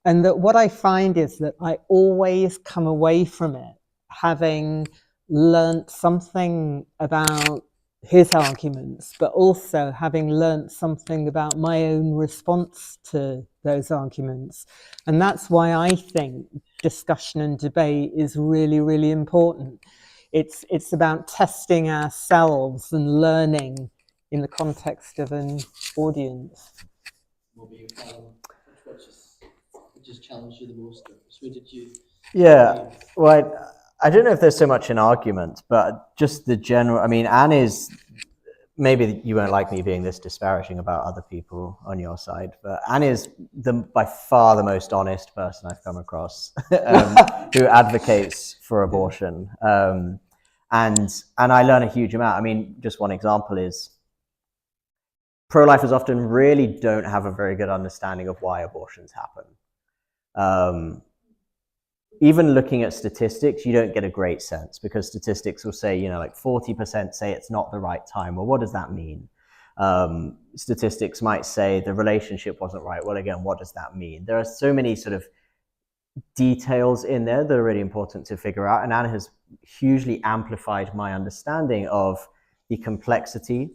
and that what I find is that I always come away from it having learnt something about his arguments, but also having learnt something about my own response to those arguments. And that's why I think discussion and debate is really, really important. It's about testing ourselves and learning in the context of an audience. Which has challenged you the most or persuaded you? Yeah, well, I don't know if there's so much an argument, but just the general, I mean, Anne is, maybe you won't like me being this disparaging about other people on your side, but Anne is by far the most honest person I've come across who advocates for abortion. And I learn a huge amount. I mean, just one example is pro-lifers often really don't have a very good understanding of why abortions happen. Even looking at statistics, you don't get a great sense, because statistics will say, like 40% say it's not the right time. Well, what does that mean? Statistics might say the relationship wasn't right. Well, again, what does that mean? There are so many sort of details in there that are really important to figure out. And Anna has hugely amplified my understanding of the complexity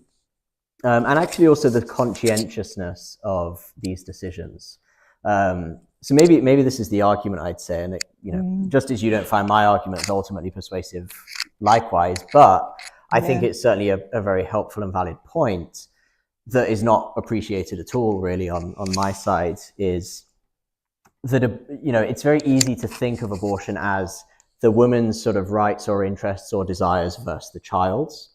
and actually also the conscientiousness of these decisions. So maybe this is the argument I'd say, and just as you don't find my arguments ultimately persuasive, likewise, but I think it's certainly a very helpful and valid point that is not appreciated at all, really, on my side, is that it's very easy to think of abortion as the woman's sort of rights or interests or desires versus the child's.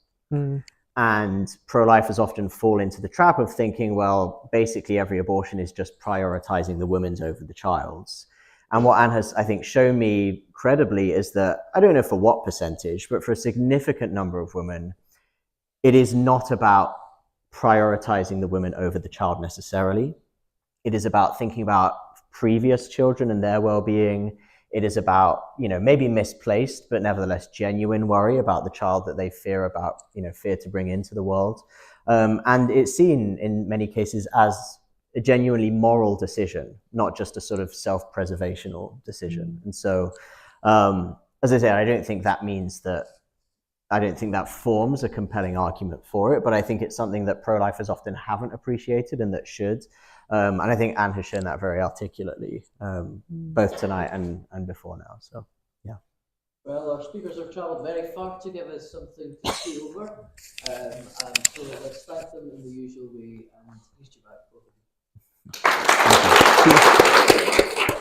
And pro-lifers often fall into the trap of thinking, well, basically every abortion is just prioritizing the woman's over the child's. And what Anne has, I think, shown me credibly is that, I don't know for what percentage, but for a significant number of women, it is not about prioritizing the women over the child necessarily. It is about thinking about previous children and their well-being. It is about, maybe misplaced, but nevertheless genuine worry about the child that they fear to bring into the world. And it's seen in many cases as a genuinely moral decision, not just a sort of self-preservational decision. And so, as I said, I don't think that forms a compelling argument for it, but I think it's something that pro-lifers often haven't appreciated and that should. And I think Anne has shown that very articulately, both tonight and before now. So, yeah. Well, our speakers have travelled very far to give us something to see over. And so let's thank them in the usual way and please you back, both of you. Thank you.